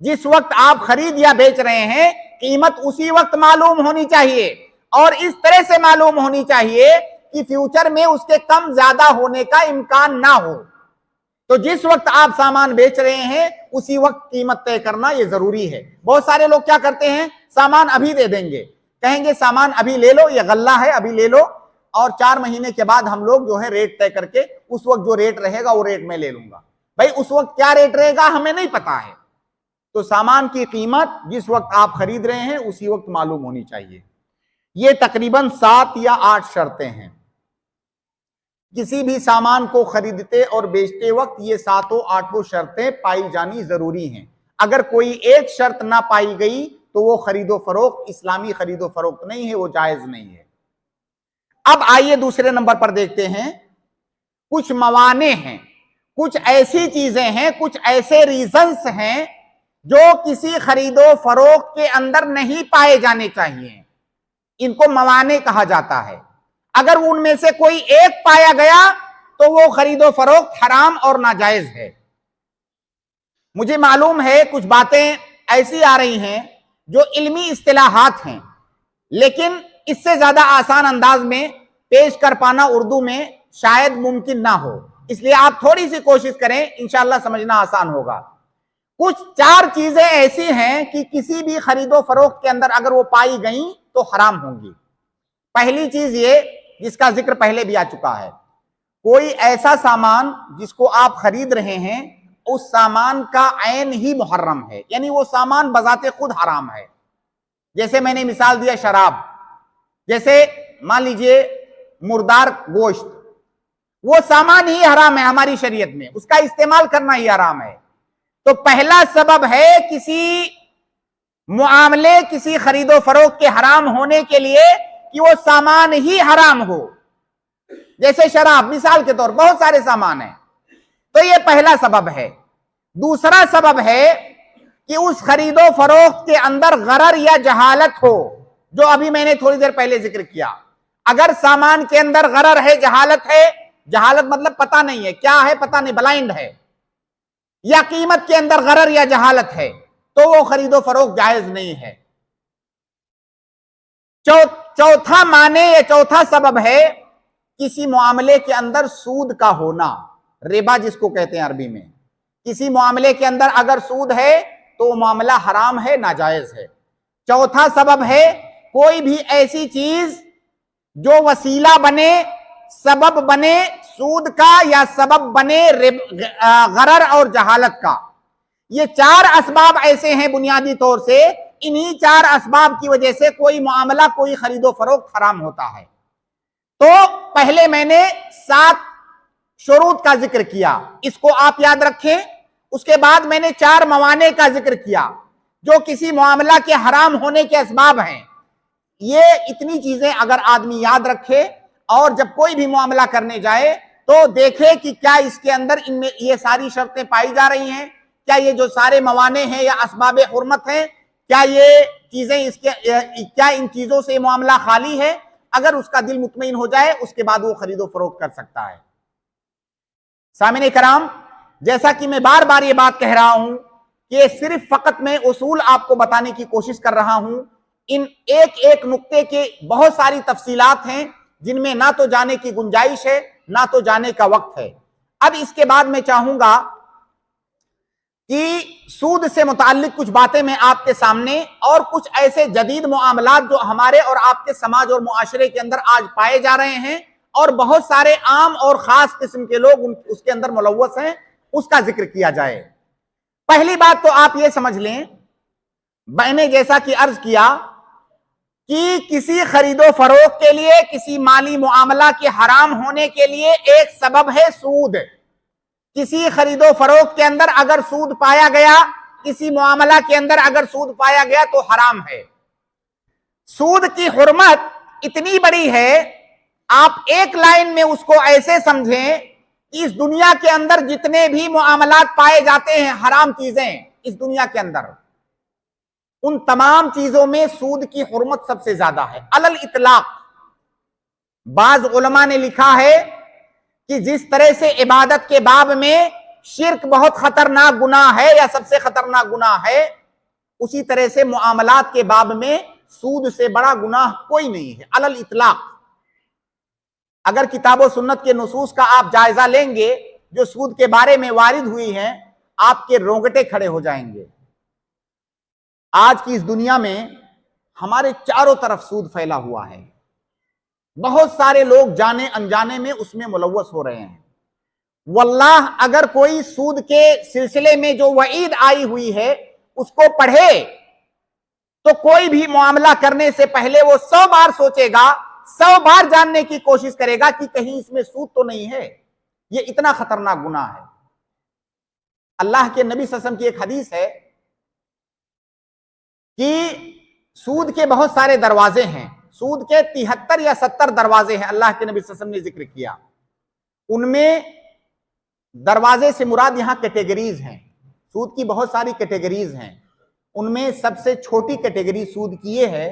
Speaker 1: जिस वक्त आप खरीद या बेच रहे हैं कीमत उसी वक्त मालूम होनी चाहिए, और इस तरह से मालूम होनी चाहिए कि फ्यूचर में उसके कम ज्यादा होने का इम्कान ना हो। तो जिस वक्त आप सामान बेच रहे हैं उसी वक्त कीमत तय करना यह जरूरी है। बहुत सारे लोग क्या करते हैं, सामान अभी दे देंगे, कहेंगे सामान अभी ले लो, यह गल्ला है अभी ले लो, और 4 महीने के बाद हम लोग जो है रेट तय करके उस वक्त जो रेट रहेगा वो रेट में ले लूंगा। भाई उस वक्त क्या रेट रहेगा हमें नहीं पता है। तो सामान की कीमत जिस वक्त आप खरीद रहे हैं उसी वक्त मालूम होनी चाहिए। ये तकरीबन 7 या 8 शर्तें हैं। किसी भी सामान को खरीदते और बेचते वक्त ये 7-8 शर्तें पाई जानी जरूरी हैं। अगर कोई एक शर्त ना पाई गई तो वो खरीदो फरोख्त इस्लामी खरीदो फरोख्त नहीं है, वो जायज नहीं है। अब आइए दूसरे नंबर पर देखते हैं, कुछ मवाने हैं, कुछ ऐसी चीजें हैं, कुछ ऐसे रीजंस हैं जो किसी खरीदो फरोख्त के अंदर नहीं पाए जाने चाहिए। इनको मवाने कहा जाता है। अगर उनमें से कोई एक पाया गया तो वो खरीदो फरोख्त हराम और नाजायज है। मुझे मालूम है कुछ बातें ऐसी आ रही हैं जो इल्मी इस्तिलाहात हैं, लेकिन इससे ज्यादा आसान अंदाज में पेश कर पाना उर्दू में शायद मुमकिन ना हो, इसलिए आप थोड़ी सी कोशिश करें, इंशाअल्लाह समझना आसान होगा। कुछ 4 चीजें ऐसी हैं कि किसी भी खरीदो फरोख्त के अंदर अगर वो पाई गई तो हराम होंगी। पहली चीज ये, जिसका जिक्र पहले भी आ चुका है, कोई ऐसा सामान जिसको आप खरीद रहे हैं उस सामान का ऐन ही मुहर्रम है, यानी वो सामान बजाते खुद हराम है। जैसे मैंने मिसाल दिया शराब, जैसे मान लीजिए मुर्दार गोश्त, वो सामान ही हराम है हमारी शरीयत में, उसका इस्तेमाल करना ही हराम है। तो पहला सबब है किसी मुआमले, किसी खरीदो फरोख्त के हराम होने के लिए कि वो सामान ही हराम हो। जैसे शराब, मिसाल के तौर, बहुत सारे सामान हैं, तो ये पहला सबब है। दूसरा सबब है कि उस खरीदो फरोख्त के अंदर गरर या जहालत हो, जो अभी मैंने थोड़ी देर पहले जिक्र किया। अगर सामान के अंदर गरर है, जहालत है, जहालत मतलब पता नहीं है, क्या है पता नहीं, ब्लाइंड है, या कीमत के अंदर गरर या जहालत है, तो वो खरीदो फरोख्त जायज नहीं है। चौथा माने या चौथा सबब है किसी मामले के अंदर सूद का होना, रिबा जिसको कहते हैं अरबी में। किसी मामले के अंदर अगर सूद है तो वो मामला हराम है, नाजायज है। चौथा सबब है कोई भी ऐसी चीज जो वसीला बने, सबब बने सूद का, या सबब बने गरर और जहालत का। ये 4 असबाब ऐसे हैं बुनियादी तौर से, इन्हीं 4 असबाब की वजह से कोई मामला, कोई खरीदो फरोख्त हराम होता है। तो पहले मैंने 7 शुरूत का जिक्र किया, इसको आप याद रखें। उसके बाद मैंने 4 मवाने का जिक्र किया जो किसी मामला के हराम होने के असबाब हैं। ये इतनी चीजें अगर आदमी याद रखे और जब कोई भी मामला करने जाए तो देखे कि क्या इसके अंदर इनमें ये सारी शर्तें पाई जा रही हैं, क्या ये जो सारे मवाने हैं या असबाब हुर्मत हैं, क्या ये चीजें इसके, क्या इन चीजों से मामला खाली है। अगर उसका दिल मुतमईन हो जाए उसके बाद वो खरीदो फरोख्त कर सकता है। सामिने कराम, जैसा कि मैं बार बार ये बात कह रहा हूं कि सिर्फ फकत मैं उसूल आपको बताने की कोशिश कर रहा हूं, इन एक एक नुक्ते के बहुत सारी तफसीलात हैं जिनमें ना तो जाने की गुंजाइश है ना तो जाने का वक्त है। अब इसके बाद मैं चाहूंगा कि सूद से मुताल्लिक कुछ बातें मैं आपके सामने, और कुछ ऐसे जदीद मामलात जो हमारे और आपके समाज और मुआशरे के अंदर आज पाए जा रहे हैं और बहुत सारे आम और खास किस्म के लोग उसके अंदर मुलव्वस हैं, उसका जिक्र किया जाए। पहली बात तो आप ये समझ लें, मैंने जैसा कि अर्ज किया कि किसी खरीदो फरोख्त के लिए, किसी माली मुआमला के हराम होने के लिए एक सबब है सूद। किसी खरीदो फरोख्त के अंदर अगर सूद पाया गया, किसी मुआमला के अंदर अगर सूद पाया गया तो हराम है। सूद की हुर्मत इतनी बड़ी है, आप एक लाइन में उसको ऐसे समझें कि इस दुनिया के अंदर जितने भी मुआमलात पाए जाते हैं, हराम चीजें इस दुनिया के अंदर, उन तमाम चीजों में सूद की हुर्मत सबसे ज्यादा है, अलल इतलाक। बाज उलमा ने लिखा है कि जिस तरह से इबादत के बाब में शिर्क बहुत खतरनाक गुनाह है या सबसे खतरनाक गुनाह है, उसी तरह से मुआमलात के बाब में सूद से बड़ा गुनाह कोई नहीं है, अलल इतलाक। अगर किताब और सुन्नत के नुसूस का आप जायजा लेंगे जो सूद के बारे में वारिद हुई हैं, आपके रोंगटे खड़े हो जाएंगे। आज की इस दुनिया में हमारे चारों तरफ सूद फैला हुआ है, बहुत सारे लोग जाने अनजाने में उसमें मुलव्वस हो रहे हैं। वल्लाह, अगर कोई सूद के सिलसिले में जो वईद आई हुई है उसको पढ़े तो कोई भी मामला करने से पहले वो 100 बार सोचेगा, 100 बार जानने की कोशिश करेगा कि कहीं इसमें सूद तो नहीं है। ये इतना खतरनाक गुनाह है। अल्लाह के नबी सल्लल्लाहु अलैहि वसल्लम की एक हदीस है कि सूद के बहुत सारे दरवाजे हैं, सूद के 73 या 70 दरवाजे हैं, अल्लाह के नबी सल्लल्लाहु अलैहि वसल्लम ने जिक्र किया। उनमें दरवाजे से मुराद यहां कैटेगरीज हैं। सूद की बहुत सारी कैटेगरीज हैं। उनमें सबसे छोटी कैटेगरी सूद की यह है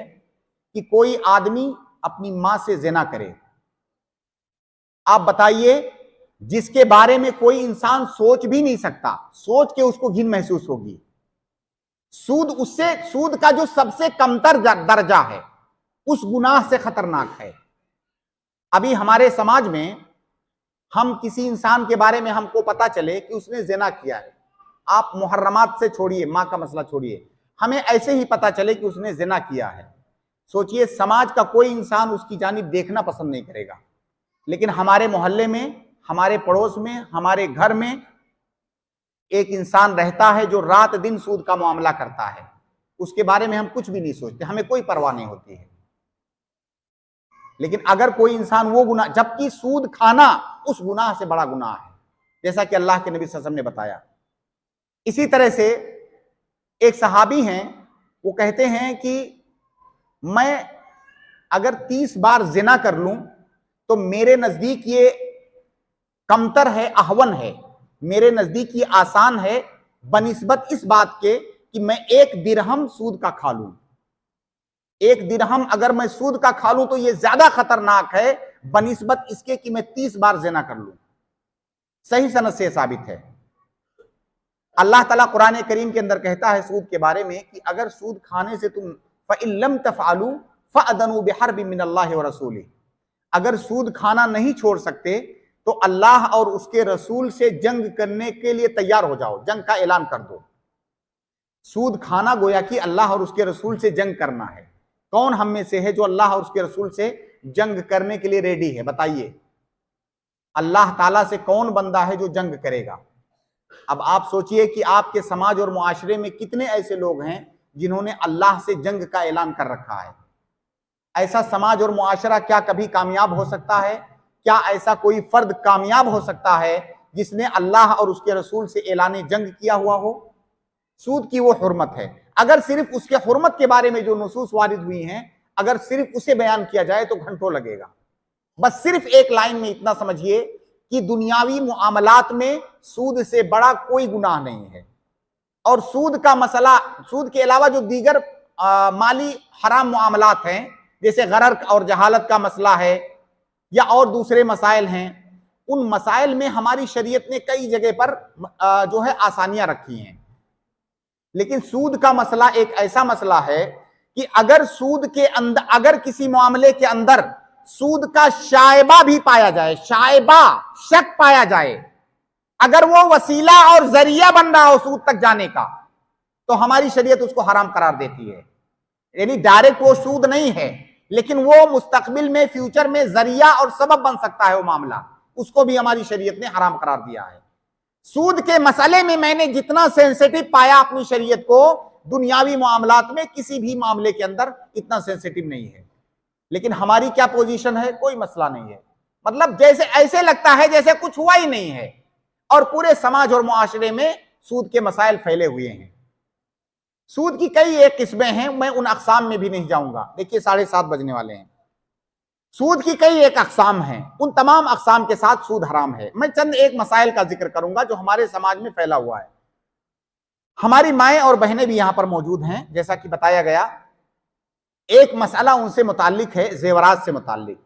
Speaker 1: कि कोई आदमी अपनी मां से जिना करे। आप बताइए, जिसके बारे में कोई इंसान सोच भी नहीं सकता, सोच के उसको घिन महसूस होगी। सूद का जो सबसे कमतर दर्जा है, उस गुनाह से खतरनाक है। अभी हमारे समाज में हम किसी इंसान के बारे में हमको पता चले कि उसने जिना किया है, आप मुहर्रमात से छोड़िए, मां का मसला छोड़िए, हमें ऐसे ही पता चले कि उसने जिना किया है, सोचिए समाज का कोई इंसान उसकी जानिब देखना पसंद नहीं करेगा। लेकिन हमारे मोहल्ले में, हमारे पड़ोस में, हमारे घर में एक इंसान रहता है जो रात दिन सूद का मामला करता है, उसके बारे में हम कुछ भी नहीं सोचते, हमें कोई परवाह नहीं होती है। लेकिन अगर कोई इंसान वो गुनाह, जबकि सूद खाना उस गुनाह से बड़ा गुनाह है, जैसा कि अल्लाह के नबी सल्लल्लाहु अलैहि वसल्लम ने बताया। इसी तरह से एक सहाबी हैं, वो कहते हैं कि मैं अगर 30 बार जिना कर लूं तो मेरे नजदीक ये कमतर है, अहवन है, मेरे नजदीक ये आसान है बनिस्बत इस बात के कि मैं 1 दिरहम सूद का खा लूं। 1 दिरहम अगर मैं सूद का खा लूं तो ये ज्यादा खतरनाक है बनिस्बत इसके कि मैं 30 बार जिना कर लूं। सही सनद से साबित है। अल्लाह ताला कुरान करीम के अंदर कहता है सूद के बारे में कि अगर सूद खाने से तुम फ़इल्लम तफ़अलू फ़अदनु बिहर्बिन मिनल्लाहि व रसूलिही, अगर सूद खाना नहीं छोड़ सकते तो अल्लाह और उसके रसूल से जंग करने के लिए तैयार हो जाओ, जंग का ऐलान कर दो। सूद खाना गोया कि अल्लाह और उसके रसूल से जंग करना है। कौन हम में से है जो अल्लाह और उसके रसूल से जंग करने के लिए रेडी है? बताइए, अल्लाह ताला से कौन बंदा है जो जंग करेगा? अब आप सोचिए कि आपके समाज और मुआशरे में कितने ऐसे लोग हैं जिन्होंने अल्लाह से जंग का ऐलान कर रखा है। ऐसा समाज और मुआशरा क्या कभी कामयाब हो सकता है? क्या ऐसा कोई फर्द कामयाब हो सकता है जिसने अल्लाह और उसके रसूल से ऐलान जंग किया हुआ हो? सूद की वो हुर्मत है, अगर सिर्फ उसके हुर्मत के बारे में जो नुसूस वारिद हुई हैं, अगर सिर्फ उसे बयान किया जाए तो घंटों लगेगा। बस सिर्फ एक लाइन में इतना समझिए कि दुनियावी मुआमलात में सूद से बड़ा कोई गुनाह नहीं है। और सूद का मसला, सूद के अलावा जो दीगर माली हराम मुआमलात हैं, जैसे गरर और जहालत का मसला है या और दूसरे मसाइल हैं, उन मसाइल में हमारी शरीयत ने कई जगह पर जो है आसानियां रखी हैं। लेकिन सूद का मसला एक ऐसा मसला है कि अगर सूद के अंदर, अगर किसी मामले के अंदर सूद का शायबा भी पाया जाए, शायबा, शक पाया जाए, अगर वो वसीला और जरिया बन रहा हो सूद तक जाने का, तो हमारी शरीयत उसको हराम करार देती है। यानी डायरेक्ट वो सूद नहीं है, लेकिन वो मुस्तकबिल में, फ्यूचर में जरिया और सबब बन सकता है वो मामला, उसको भी हमारी शरीयत ने हराम करार दिया है। सूद के मसले में मैंने जितना सेंसिटिव पाया अपनी शरीयत को, दुनियावी मामलात में किसी भी मामले के अंदर इतना सेंसिटिव नहीं है। लेकिन हमारी क्या पोजीशन है? कोई मसला नहीं है, मतलब जैसे ऐसे लगता है जैसे कुछ हुआ ही नहीं है, और पूरे समाज और मुआशरे में सूद के मसाइल फैले हुए हैं। सूद की कई एक किस्में हैं, मैं उन अकसाम में भी नहीं जाऊंगा। देखिए 7:30 बजने वाले हैं। सूद की कई एक अकसाम हैं, उन तमाम अकसाम के साथ सूद हराम है। मैं चंद एक मसाइल का जिक्र करूंगा जो हमारे समाज में फैला हुआ है। हमारी माएँ और बहनें भी यहां पर मौजूद हैं, जैसा कि बताया गया। एक मसला उनसे मुताल्लिक है, जेवरात से मुताल्लिक,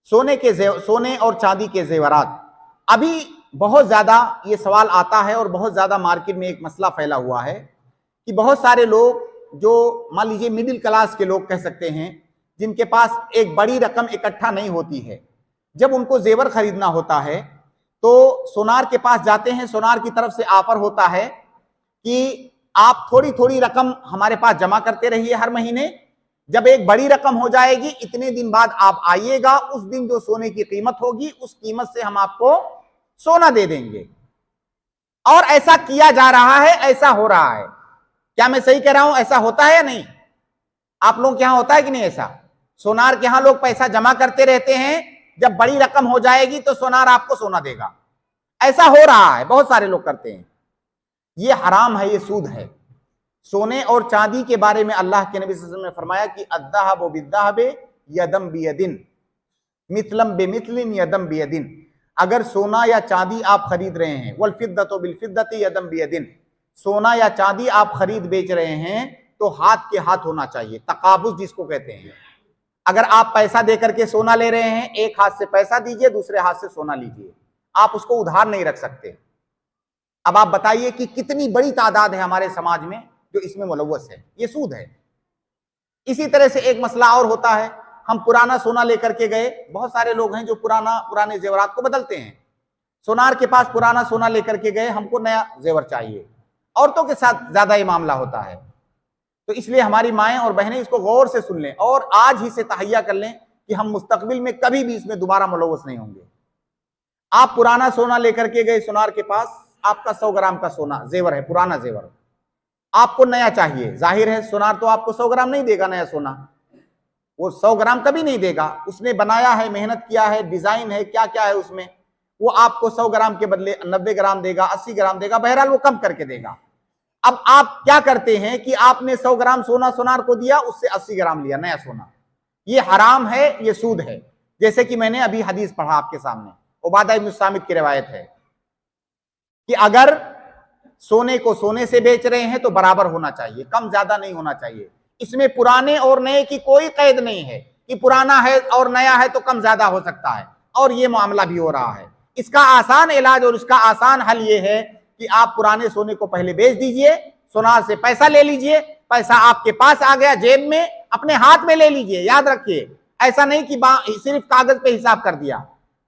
Speaker 1: सोने और चांदी के जेवरात। अभी बहुत ज्यादा ये सवाल आता है और बहुत ज्यादा मार्केट में एक मसला फैला हुआ है कि बहुत सारे लोग जो मान लीजिए मिडिल क्लास के लोग कह सकते हैं, जिनके पास एक बड़ी रकम इकट्ठा नहीं होती है, जब उनको जेवर खरीदना होता है तो सोनार के पास जाते हैं। सोनार की तरफ से ऑफर होता है कि आप थोड़ी थोड़ी रकम हमारे पास जमा करते रहिए हर महीने, जब एक बड़ी रकम हो जाएगी इतने दिन बाद आप आइएगा, उस दिन जो सोने की कीमत होगी उस कीमत से हम आपको सोना दे देंगे। और ऐसा किया जा रहा है, ऐसा हो रहा है। क्या मैं सही कह रहा हूं? ऐसा होता है या नहीं? आप लोग के यहां होता है कि नहीं ऐसा? सोनार के यहां लोग पैसा जमा करते रहते हैं, जब बड़ी रकम हो जाएगी तो सोनार आपको सोना देगा। ऐसा हो रहा है, बहुत सारे लोग करते हैं। ये हराम है, ये सूद है। सोने और चांदी के बारे में अल्लाह के नबी सल्लल्लाहु अलैहि वसल्लम ने फरमाया कि अद्दहब बिद्दहब यदम बियदिन, मिथलम बेमिथलिन यदम बियदिन। अगर सोना या चांदी आप खरीद रहे हैं, वल फिद्दतु बिल फिद्दति यदम बियदिन, सोना या चांदी आप खरीद बेच रहे हैं तो हाथ के हाथ होना चाहिए, तकाबुज जिसको कहते हैं। अगर आप पैसा देकर के सोना ले रहे हैं, एक हाथ से पैसा दीजिए, दूसरे हाथ से सोना लीजिए, आप उसको उधार नहीं रख सकते। अब आप बताइए कि कितनी बड़ी तादाद है हमारे समाज में जो इसमें मुलव्वस है, ये सूद है। इसी तरह से एक मसला और होता है, हम पुराना सोना लेकर के गए, बहुत सारे लोग हैं जो पुराने जेवरात को बदलते हैं। सोनार के पास पुराना सोना लेकर के गए, हमको नया जेवर चाहिए। औरतों के साथ ज्यादा ये मामला होता है। तो इसलिए हमारी माएं और बहनें इसको गौर से सुन लें और आज ही से तहैया कर लें कि हम मुस्तकबिल में कभी भी इसमें दोबारा मुलव्वस नहीं होंगे। आप पुराना सोना लेकर के गए सोनार के पास, आपका 100 ग्राम का सोना जेवर है, पुराना जेवर, आपको नया चाहिए। जाहिर है सोनार तो आपको 100 ग्राम नहीं देगा, नया सोना वो 100 ग्राम कभी नहीं देगा। उसने बनाया है, मेहनत किया है, डिजाइन है, क्या क्या है उसमें, वो आपको 100 ग्राम के बदले 90 ग्राम देगा, 80 ग्राम देगा, बहरहाल वो कम करके देगा। अब आप क्या करते हैं कि आपने 100 ग्राम सोना सोनार को दिया, उससे 80 ग्राम लिया नया सोना। ये हराम है, ये सूद है। जैसे कि मैंने अभी हदीस पढ़ा आपके सामने, उबादा इब्न सामित की रिवायत है कि अगर सोने को सोने से बेच रहे हैं तो बराबर होना चाहिए, कम ज्यादा नहीं होना चाहिए। इसमें पुराने और नए की कोई कैद नहीं है कि पुराना है और नया है तो कम ज्यादा हो सकता है, और ये मामला भी हो रहा है। इसका आसान इलाज और इसका आसान हल ये है कि आप पुराने सोने को पहले बेच दीजिए, सोनार से पैसा ले लीजिए, पैसा आपके पास आ गया जेब में, अपने हाथ में ले लीजिए। याद रखिए, ऐसा नहीं कि सिर्फ कागज पे हिसाब कर दिया,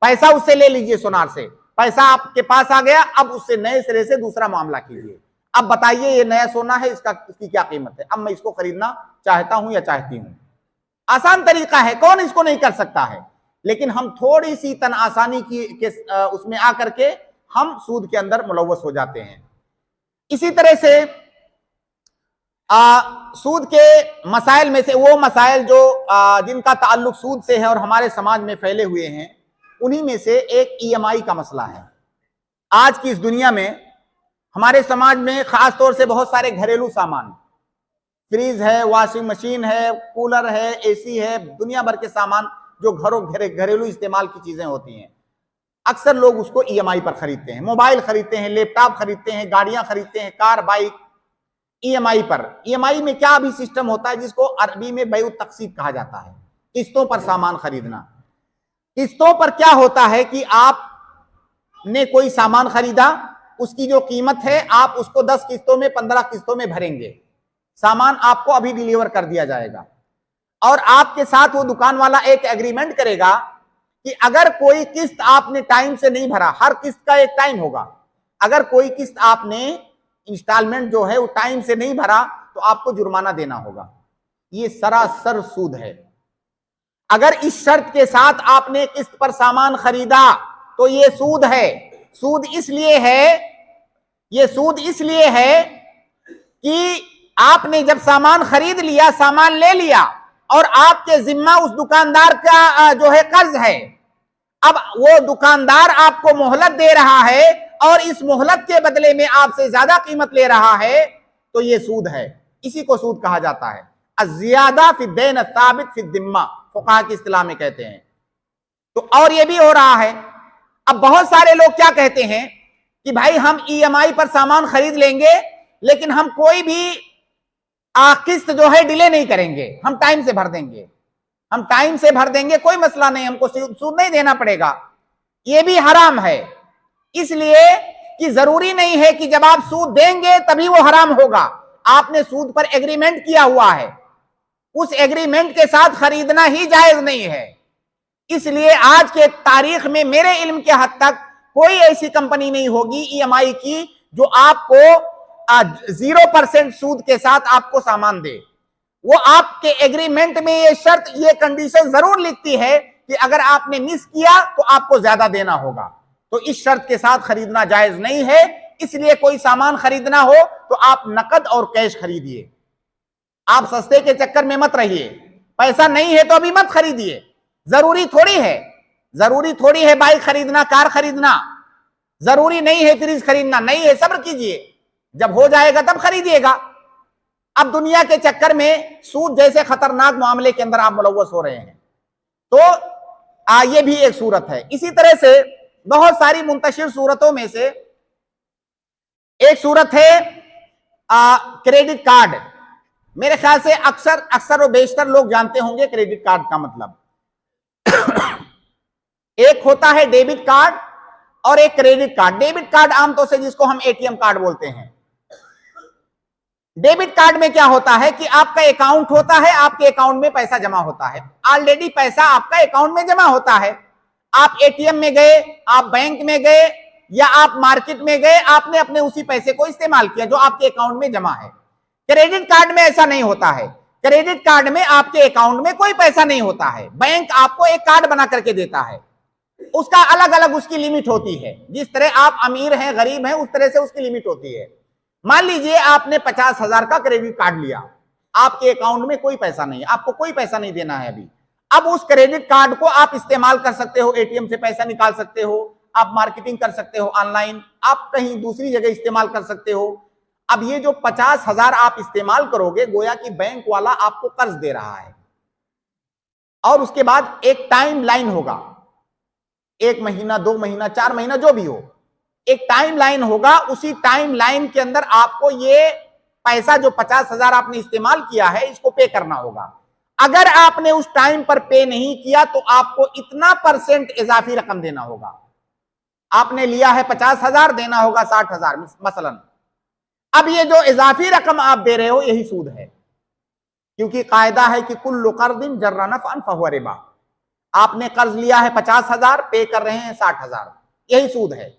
Speaker 1: पैसा उससे ले लीजिए, सोनार से पैसा आपके पास आ गया, अब उससे नए सिरे से दूसरा मामला कीजिए। अब बताइए ये नया सोना है, इसकी क्या कीमत है, अब मैं इसको खरीदना चाहता हूं या चाहती हूं। आसान तरीका है, कौन इसको नहीं कर सकता है, लेकिन हम थोड़ी सी तन आसानी उसमें आकर के हम सूद के अंदर मुलव्वस हो जाते हैं। इसी तरह से सूद के मसाइल में से वो मसाइल जो जिनका ताल्लुक सूद से है और हमारे समाज में फैले हुए हैं, उन्हीं में से एक ईएमआई का मसला है। आज की इस दुनिया में हमारे समाज में खास तौर से बहुत सारे घरेलू सामान, फ्रिज है, वॉशिंग मशीन है, कूलर है, एसी है, दुनिया भर के सामान जो घरेलू इस्तेमाल की चीजें होती हैं, अक्सर लोग उसको ईएमआई पर खरीदते हैं। मोबाइल खरीदते हैं, लैपटॉप खरीदते हैं, गाड़ियां खरीदते हैं, कार, बाइक, ईएमआई पर। ईएमआई में क्या अभी सिस्टम होता है जिसको अरबी में बैउ तक़सीद कहा जाता है, किस्तों पर सामान खरीदना। किस्तों पर क्या होता है कि आपने कोई सामान खरीदा, उसकी जो कीमत है आप उसको 10 किस्तों में, 15 किस्तों में भरेंगे, सामान आपको अभी डिलीवर कर दिया जाएगा। और आपके साथ वो दुकान वाला एक एग्रीमेंट करेगा कि अगर कोई किस्त आपने टाइम से नहीं भरा, हर किस्त का एक टाइम होगा, अगर कोई किस्त आपने इंस्टॉलमेंट जो है वो टाइम से नहीं भरा तो आपको जुर्माना देना होगा। ये सरासर सूद है। अगर इस शर्त के साथ आपने किस्त पर सामान खरीदा तो ये सूद है। सूद इसलिए है, ये सूद इसलिए है कि आपने जब सामान खरीद लिया, सामान ले लिया और आपके जिम्मा उस दुकानदार का जो है कर्ज है, अब वो दुकानदार आपको मोहलत दे रहा है और इस मोहलत के बदले में आपसे ज्यादा कीमत ले रहा है, तो ये सूद है। इसी को सूद कहा जाता है। अज़्ज़ियादा फ़िद्दैन साबित फ़िद्दिम्मा, फ़ुक़हा की इस्तिलाह में कहते हैं। तो और ये भी हो रहा है। अब बहुत सारे लोग क्या कहते हैं कि भाई हम ईएमआई पर सामान खरीद लेंगे, लेकिन हम कोई भी किस्त जो है डिले नहीं करेंगे, हम टाइम से भर देंगे, हम टाइम से भर देंगे, कोई मसला नहीं, हमको सूद नहीं देना पड़ेगा। ये भी हराम है, इसलिए कि जरूरी नहीं है कि जब आप सूद देंगे तभी वो हराम होगा। आपने सूद पर एग्रीमेंट किया हुआ है, उस एग्रीमेंट के साथ खरीदना ही जायज नहीं है। इसलिए आज के तारीख में मेरे इल्म के हद तक कोई ऐसी कंपनी नहीं होगी ईएमआई की जो आपको 0% सूद के साथ आपको सामान दे। वो आपके एग्रीमेंट में ये शर्त, ये कंडीशन जरूर लिखती है कि अगर आपने मिस किया तो आपको ज्यादा देना होगा। तो इस शर्त के साथ खरीदना जायज नहीं है। इसलिए कोई सामान खरीदना हो तो आप नकद और कैश खरीदिए, आप सस्ते के चक्कर में मत रहिए। पैसा नहीं है तो अभी मत खरीदिए। जरूरी थोड़ी है बाइक खरीदना, कार खरीदना, जरूरी नहीं है फ्रिज खरीदना, नहीं है, सब्र कीजिए, जब हो जाएगा तब खरीदिएगा। अब दुनिया के चक्कर में सूद जैसे खतरनाक मामले के अंदर आप मुलव्वस हो रहे हैं। तो ये भी एक सूरत है। इसी तरह से बहुत सारी मुंतशिर सूरतों में से एक सूरत है क्रेडिट कार्ड। मेरे ख्याल से अक्सर और बेशतर लोग जानते होंगे क्रेडिट कार्ड का मतलब। एक होता है डेबिट कार्ड और एक क्रेडिट कार्ड। डेबिट कार्ड आमतौर से जिसको हम एटीएम कार्ड बोलते हैं। डेबिट कार्ड में क्या होता है कि आपका अकाउंट होता है, आपके अकाउंट में पैसा जमा होता है, ऑलरेडी पैसा आपका अकाउंट में जमा होता है। आप एटीएम में गए, आप बैंक में गए या आप मार्केट में गए, आपने अपने उसी पैसे को इस्तेमाल किया जो आपके अकाउंट में जमा है। क्रेडिट कार्ड में ऐसा नहीं होता है। क्रेडिट कार्ड में आपके अकाउंट में कोई पैसा नहीं होता है। बैंक आपको एक कार्ड बना करके देता है, उसका अलग अलग उसकी लिमिट होती है। जिस तरह आप अमीर हैं, गरीब हैं, उस तरह से उसकी लिमिट होती है। मान लीजिए आपने 50,000 का क्रेडिट कार्ड लिया, आपके अकाउंट में कोई पैसा नहीं है, आपको कोई पैसा नहीं देना है अभी। अब उस क्रेडिट कार्ड को आप इस्तेमाल कर सकते हो, एटीएम से पैसा निकाल सकते हो, आप मार्केटिंग कर सकते हो ऑनलाइन, आप कहीं दूसरी जगह इस्तेमाल कर सकते हो। अब ये जो 50,000 आप इस्तेमाल करोगे, गोया कि बैंक वाला आपको कर्ज दे रहा है और उसके बाद एक टाइम लाइन होगा, 1 महीना, 2 महीना, 4 महीना, जो भी हो, एक टाइम लाइन होगा। उसी टाइम लाइन के अंदर आपको ये पैसा जो 50,000 आपने इस्तेमाल किया है इसको पे करना होगा। अगर आपने उस टाइम पर पे नहीं किया तो आपको इतना % इजाफी रकम देना होगा। आपने लिया है 50,000, देना होगा 60,000 मसलन। अब ये जो इजाफी रकम आप दे रहे हो यही सूद है, क्योंकि कायदा है कि कुल्लु कर्दिन जर्रा नफ़अन फहुव रिबा। आपने कर्ज लिया है 50,000, पे कर रहे हैं 60,000, यही सूद है।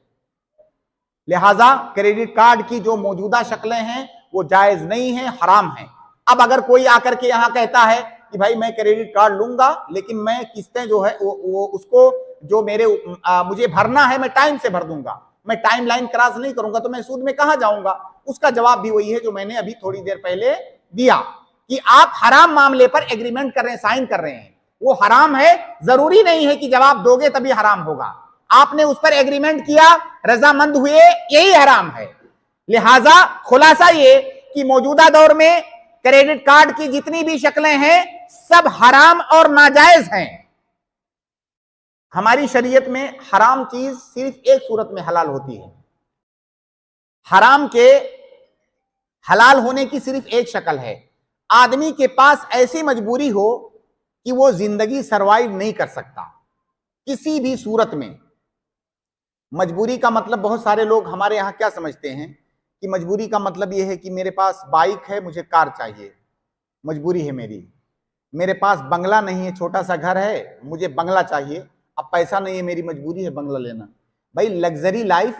Speaker 1: लिहाजा क्रेडिट कार्ड की जो मौजूदा शक्लें हैं वो जायज नहीं है, हराम है। अब अगर कोई आकर के यहां कहता है कि भाई मैं क्रेडिट कार्ड लूंगा लेकिन मैं किस्तें जो है वो उसको जो मुझे भरना है मैं टाइम से भर दूंगा, मैं टाइम लाइन क्रॉस नहीं करूंगा, तो मैं सूद में कहां जाऊंगा? उसका जवाब भी वही है जो मैंने अभी थोड़ी देर पहले दिया कि आप हराम मामले पर एग्रीमेंट कर रहे हैं, साइन कर रहे हैं, वो हराम है। जरूरी नहीं है कि जवाब दोगे तभी हराम होगा। आपने उस पर एग्रीमेंट किया, रजामंद हुए, यही हराम है। लिहाजा खुलासा ये कि मौजूदा दौर में क्रेडिट कार्ड की जितनी भी शक्लें हैं सब हराम और नाजायज हैं। हमारी शरीयत में हराम चीज सिर्फ एक सूरत में हलाल होती है। हराम के हलाल होने की सिर्फ एक शक्ल है, आदमी के पास ऐसी मजबूरी हो कि वो जिंदगी सरवाइव नहीं कर सकता किसी भी सूरत में। मजबूरी का मतलब बहुत सारे लोग हमारे यहाँ क्या समझते हैं कि मजबूरी का मतलब यह है कि मेरे पास बाइक है, मुझे कार चाहिए, मजबूरी है मेरी। मेरे पास बंगला नहीं है, छोटा सा घर है, मुझे बंगला चाहिए, अब पैसा नहीं है, मेरी मजबूरी है बंगला लेना। भाई लग्जरी लाइफ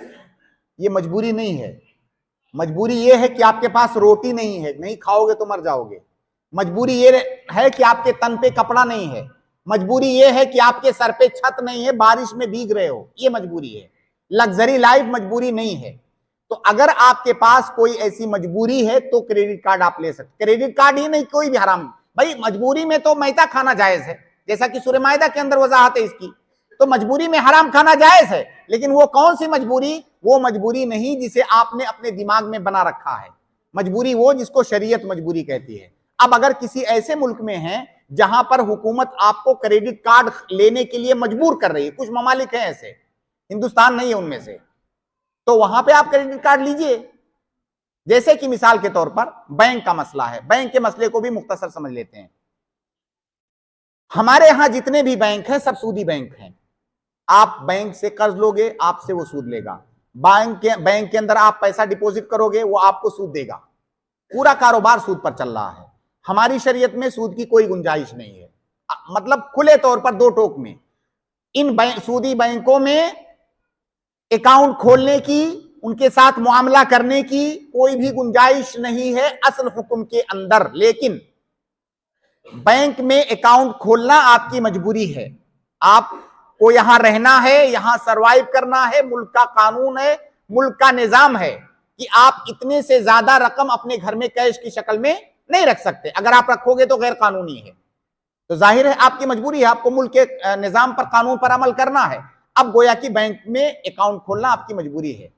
Speaker 1: ये मजबूरी नहीं है। मजबूरी ये है कि आपके पास रोटी नहीं है, नहीं खाओगे तो मर जाओगे। मजबूरी ये है कि आपके तन पे कपड़ा नहीं है। मजबूरी ये है कि आपके सर पे छत नहीं है, बारिश में भीग रहे हो, ये मजबूरी है। लग्जरी लाइफ मजबूरी नहीं है। तो अगर आपके पास कोई ऐसी मजबूरी है तो क्रेडिट कार्ड आप ले सकते। क्रेडिट कार्ड ही नहीं, कोई भी हराम। भाई मजबूरी में तो मैदा खाना जायज है, जैसा कि सूरह माइदा के अंदर वजाहत है इसकी। तो मजबूरी में हराम खाना जायज है, लेकिन वो कौन सी मजबूरी? वो मजबूरी नहीं जिसे आपने अपने दिमाग में बना रखा है। मजबूरी वो जिसको शरीयत मजबूरी कहती है। अब अगर किसी ऐसे मुल्क में है जहां पर हुकूमत आपको क्रेडिट कार्ड लेने के लिए मजबूर कर रही है, कुछ ममालिक हैं ऐसे, हिंदुस्तान नहीं है उनमें से, तो वहां पे आप क्रेडिट कार्ड लीजिए। जैसे कि मिसाल के तौर पर बैंक का मसला है, बैंक के मसले को भी मुख्तसर समझ लेते हैं। हमारे यहां जितने भी बैंक हैं सब सूदी बैंक हैं। आप बैंक से कर्ज लोगे, आपसे वो सूद लेगा। बैंक के अंदर आप पैसा डिपॉजिट करोगे, वो आपको सूद देगा। पूरा कारोबार सूद पर चल रहा है। हमारी शरीयत में सूद की कोई गुंजाइश नहीं है। मतलब खुले तौर पर दो टोक में इन सूदी बैंकों में अकाउंट खोलने की, उनके साथ मुआमला करने की कोई भी गुंजाइश नहीं है असल हुक्म के अंदर। लेकिन बैंक में अकाउंट खोलना आपकी मजबूरी है। आपको यहां रहना है, यहां सरवाइव करना है, मुल्क का कानून है, मुल्क का निजाम है कि आप इतने से ज्यादा रकम अपने घर में कैश की शक्ल में नहीं रख सकते। अगर आप रखोगे तो गैर कानूनी है। तो जाहिर है आपकी मजबूरी है, आपको मुल्क के निजाम पर, कानून पर अमल करना है। अब गोया कि बैंक में अकाउंट खोलना आपकी मजबूरी है।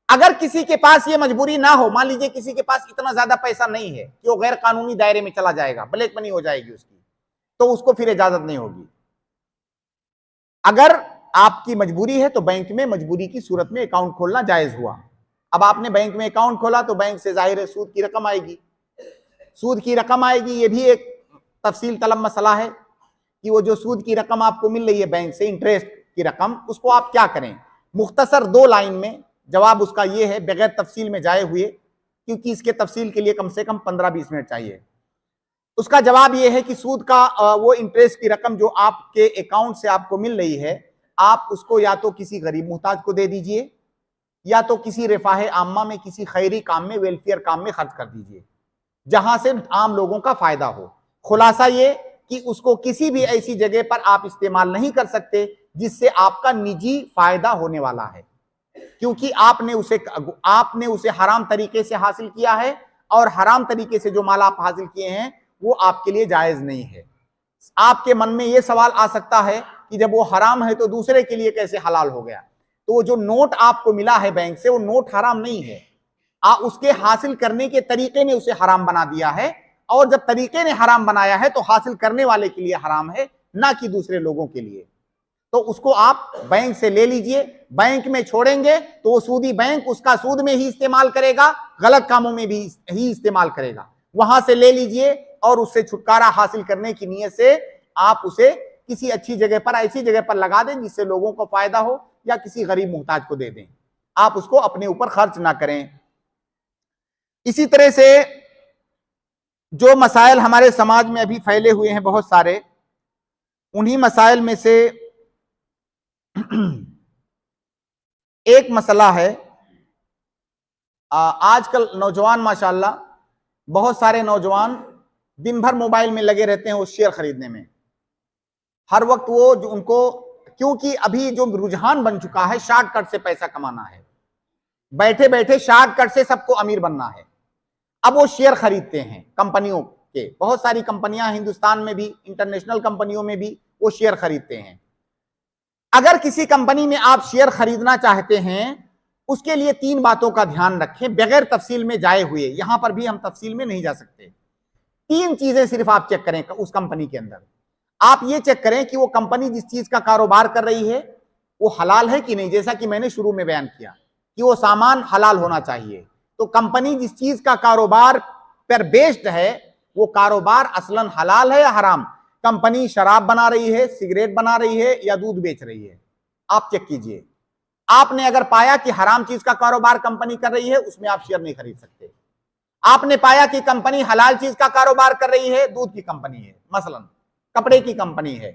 Speaker 1: अगर किसी के पास ये मजबूरी ना हो, मान लीजिए किसी के पास इतना ज्यादा पैसा नहीं है कि वो गैर कानूनी दायरे में चला जाएगा, ब्लैक मनी हो जाएगी उसकी, तो उसको फिर इजाजत नहीं होगी। अगर आपकी मजबूरी है तो बैंक में मजबूरी की सूरत में अकाउंट खोलना जायज हुआ। अब आपने बैंक में अकाउंट खोला तो बैंक से जाहिर है सूद की रकम आएगी, सूद की रकम आएगी। ये भी एक तफसील तलब मसला है कि वो जो सूद की रकम आपको मिल रही है बैंक से, इंटरेस्ट की रकम, उसको आप क्या करें। मुख्तसर 2 लाइन में जवाब उसका ये है, बगैर तफसील में जाए हुए, क्योंकि इसके तफसील के लिए कम से कम 15-20 मिनट चाहिए। उसका जवाब यह है कि सूद का वो इंटरेस्ट की रकम जो आपके अकाउंट से आपको मिल रही है, आप उसको या तो किसी गरीब मुहताज को दे दीजिए, या तो किसी रिफाह आम्मा में, किसी खैरी काम में, वेलफेयर काम में खर्च कर दीजिए, जहां से आम लोगों का फायदा हो। खुलासा ये कि उसको किसी भी ऐसी जगह पर आप इस्तेमाल नहीं कर सकते जिससे आपका निजी फायदा होने वाला है, क्योंकि आपने उसे हराम तरीके से हासिल किया है, और हराम तरीके से जो माल आप हासिल किए हैं वो आपके लिए जायज नहीं है। आपके मन में यह सवाल आ सकता है कि जब वो हराम है तो दूसरे के लिए कैसे हलाल हो गया। तो वो जो नोट आपको मिला है बैंक से, वो नोट हराम नहीं है, उसके हासिल करने के तरीके ने उसे हराम बना दिया है, और जब तरीके ने हराम बनाया है तो हासिल करने वाले के लिए हराम है, ना कि दूसरे लोगों के लिए। तो उसको आप बैंक से ले लीजिए, बैंक में छोड़ेंगे तो वो सूदी बैंक उसका सूद में ही इस्तेमाल करेगा, गलत कामों में भी ही इस्तेमाल करेगा। वहां से ले लीजिए और उससे छुटकारा हासिल करने की नीयत से आप उसे किसी अच्छी जगह पर, ऐसी जगह पर लगा दें जिससे लोगों को फायदा हो, या किसी गरीब मुहताज को दे दें। आप उसको अपने ऊपर खर्च ना करें। इसी तरह से जो मसाइल हमारे समाज में अभी फैले हुए हैं बहुत सारे, उन्हीं मसाइल में से एक मसला है, आजकल नौजवान माशाल्लाह, बहुत सारे नौजवान दिन भर मोबाइल में लगे रहते हैं वो शेयर खरीदने में। हर वक्त वो जो उनको, क्योंकि अभी जो रुझान बन चुका है शॉर्टकट से पैसा कमाना है, बैठे बैठे शॉर्टकट से सबको अमीर बनना है। अब वो शेयर खरीदते हैं कंपनियों के, बहुत सारी कंपनियां हिंदुस्तान में भी, इंटरनेशनल कंपनियों में भी वो शेयर खरीदते हैं। अगर किसी कंपनी में आप शेयर खरीदना चाहते हैं, उसके लिए 3 बातों का ध्यान रखें, बगैर तफसील में जाए हुए। यहां पर भी हम तफसील में नहीं जा सकते। 3 चीजें सिर्फ आप चेक करें उस कंपनी के अंदर। आप ये चेक करें कि वो कंपनी जिस चीज का कारोबार कर रही है वो हलाल है कि नहीं, जैसा कि मैंने शुरू में बयान किया कि वो सामान हलाल होना चाहिए। तो कंपनी जिस चीज का कारोबार पर बेस्ड है वो कारोबार असलन हलाल है या हराम। कंपनी शराब बना रही है, सिगरेट बना रही है, या दूध बेच रही है, आप चेक कीजिए। आपने अगर पाया कि हराम चीज का कारोबार कंपनी कर रही है, उसमें आप शेयर नहीं खरीद सकते। आपने पाया कि कंपनी हलाल चीज का कारोबार कर रही है, दूध की कंपनी है, मसलन कपड़े की कंपनी है,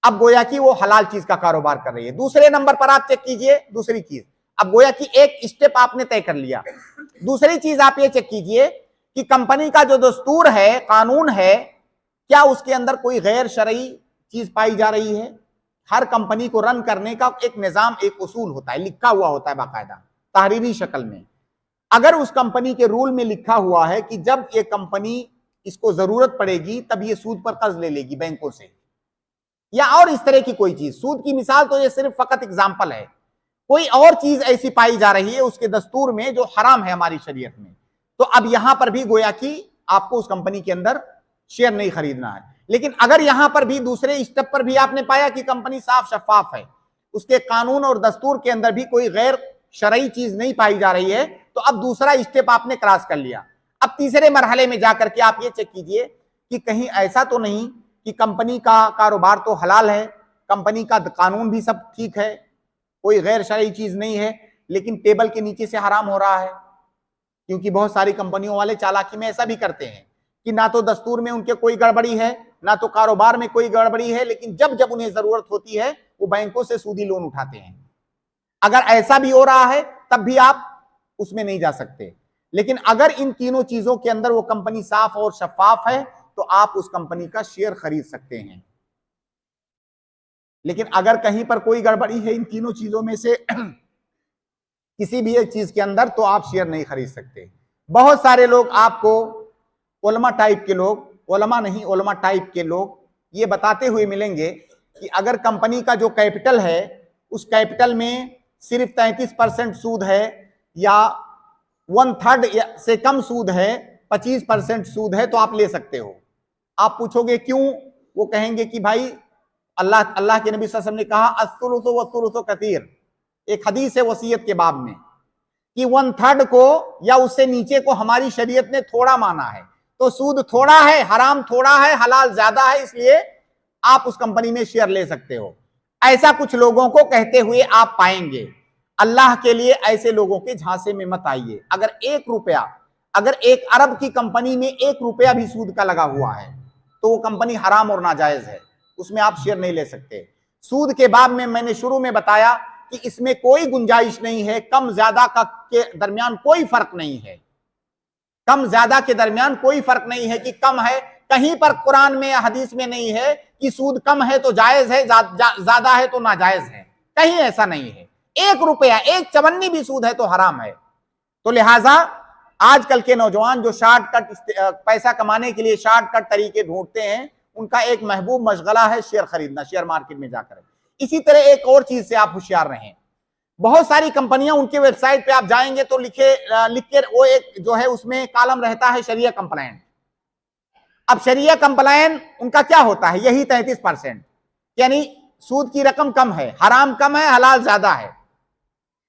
Speaker 1: अब गोया कि वो हलाल चीज का कारोबार कर रही है। दूसरे नंबर पर आप चेक कीजिए दूसरी चीज। अब गोया कि एक स्टेप आपने तय कर लिया। दूसरी चीज आप ये चेक कीजिए कि कंपनी का जो दस्तूर है, कानून है, क्या उसके अंदर कोई गैर शरई चीज पाई जा रही है। हर कंपनी को रन करने का एक निजाम, एक उसूल होता है, लिखा हुआ होता है बाकायदा तहरीरी शक्ल में। अगर उस कंपनी के रूल में लिखा हुआ है कि जब ये कंपनी इसको जरूरत पड़ेगी तब ये सूद पर कर्ज ले लेगी बैंकों से, या और इस तरह की कोई चीज, सूद की मिसाल तो ये सिर्फ फकत एग्जाम्पल है, कोई और चीज ऐसी पाई जा रही है उसके दस्तूर में जो हराम है हमारी शरीयत में, तो अब यहां पर भी गोया कि आपको उस कंपनी के अंदर शेयर नहीं खरीदना है। लेकिन अगर यहां पर भी दूसरे स्टेप पर भी आपने पाया कि कंपनी साफ शफाफ है, उसके कानून और दस्तूर के अंदर भी कोई गैर शरई चीज नहीं पाई जा रही है, तो अब दूसरा स्टेप आपने क्रॉस कर लिया। अब तीसरे मरहले में जाकर के आप ये चेक कीजिए कि कहीं ऐसा तो नहीं कि कंपनी का कारोबार तो हलाल है, कंपनी का कानून भी सब ठीक है, कोई गैर शरई चीज नहीं है, लेकिन टेबल के नीचे से हराम हो रहा है। क्योंकि बहुत सारी कंपनियों वाले चालाकी में ऐसा भी करते हैं कि ना तो दस्तूर में उनके कोई गड़बड़ी है, ना तो कारोबार में कोई गड़बड़ी है, लेकिन जब जब उन्हें जरूरत होती है वो बैंकों से सूदी लोन उठाते हैं। अगर ऐसा भी हो रहा है तब भी आप उसमें नहीं जा सकते। लेकिन अगर इन तीनों चीजों के अंदर वो कंपनी साफ और शफाफ है तो आप उस कंपनी का शेयर खरीद सकते हैं। लेकिन अगर कहीं पर कोई गड़बड़ी है इन तीनों चीजों में से किसी भी एक चीज के अंदर, तो आप शेयर नहीं खरीद सकते। बहुत सारे लोग आपको, उलमा टाइप के लोग, उलमा नहीं उलमा टाइप के लोग, ये बताते हुए मिलेंगे कि अगर कंपनी का जो कैपिटल है उस कैपिटल में सिर्फ 33% सूद है, या 1/3 से कम सूद है, 25% सूद है, तो आप ले सकते हो। आप पूछोगे क्यों, वो कहेंगे कि भाई अल्लाह के नबी सल्लल्लाहु अलैहि वसल्लम ने कहा अस्सुलुसु वस्सुलुसु कसीर, एक हदीस है वसीयत के बाब में कि 1/3 को या उससे नीचे को हमारी शरीयत ने थोड़ा माना है। तो सूद थोड़ा है, हराम थोड़ा है, हलाल ज्यादा है, इसलिए आप उस कंपनी में शेयर ले सकते हो। ऐसा कुछ लोगों को कहते हुए आप पाएंगे। अल्लाह के लिए ऐसे लोगों के झांसे में मत आइए। अगर 1 रुपया, अगर 1 अरब की कंपनी में 1 रुपया भी सूद का लगा हुआ है तो वो कंपनी हराम और नाजायज है, उसमें आप शेयर नहीं ले सकते। सूद के बाब में मैंने शुरू में बताया कि इसमें कोई गुंजाइश नहीं है, कम ज्यादा का के दरमियान कोई फर्क नहीं है, कम ज्यादा के दरमियान कोई फर्क नहीं है कि कम है। कहीं पर कुरान में या हदीस में नहीं है कि सूद कम है तो जायज है, ज्यादा है तो नाजायज है, कहीं ऐसा नहीं है। 1 रुपया, 1 चवन्नी भी सूद है तो हराम है। तो लिहाजा आजकल के नौजवान जो शॉर्टकट पैसा कमाने के लिए शॉर्टकट तरीके ढूंढते हैं, उनका एक महबूब मशगला है शेयर खरीदना, शेयर मार्केट में जाकर। इसी तरह एक और चीज से आप होशियार रहें। बहुत सारी कंपनियां, उनके वेबसाइट पे आप जाएंगे तो लिख के वो एक जो है उसमें कॉलम रहता है शरिया कंप्लायंट। अब शरिया कंप्लायंट उनका क्या होता है, यही 33%, यानी सूद की रकम कम है, हराम कम है, हलाल ज्यादा है।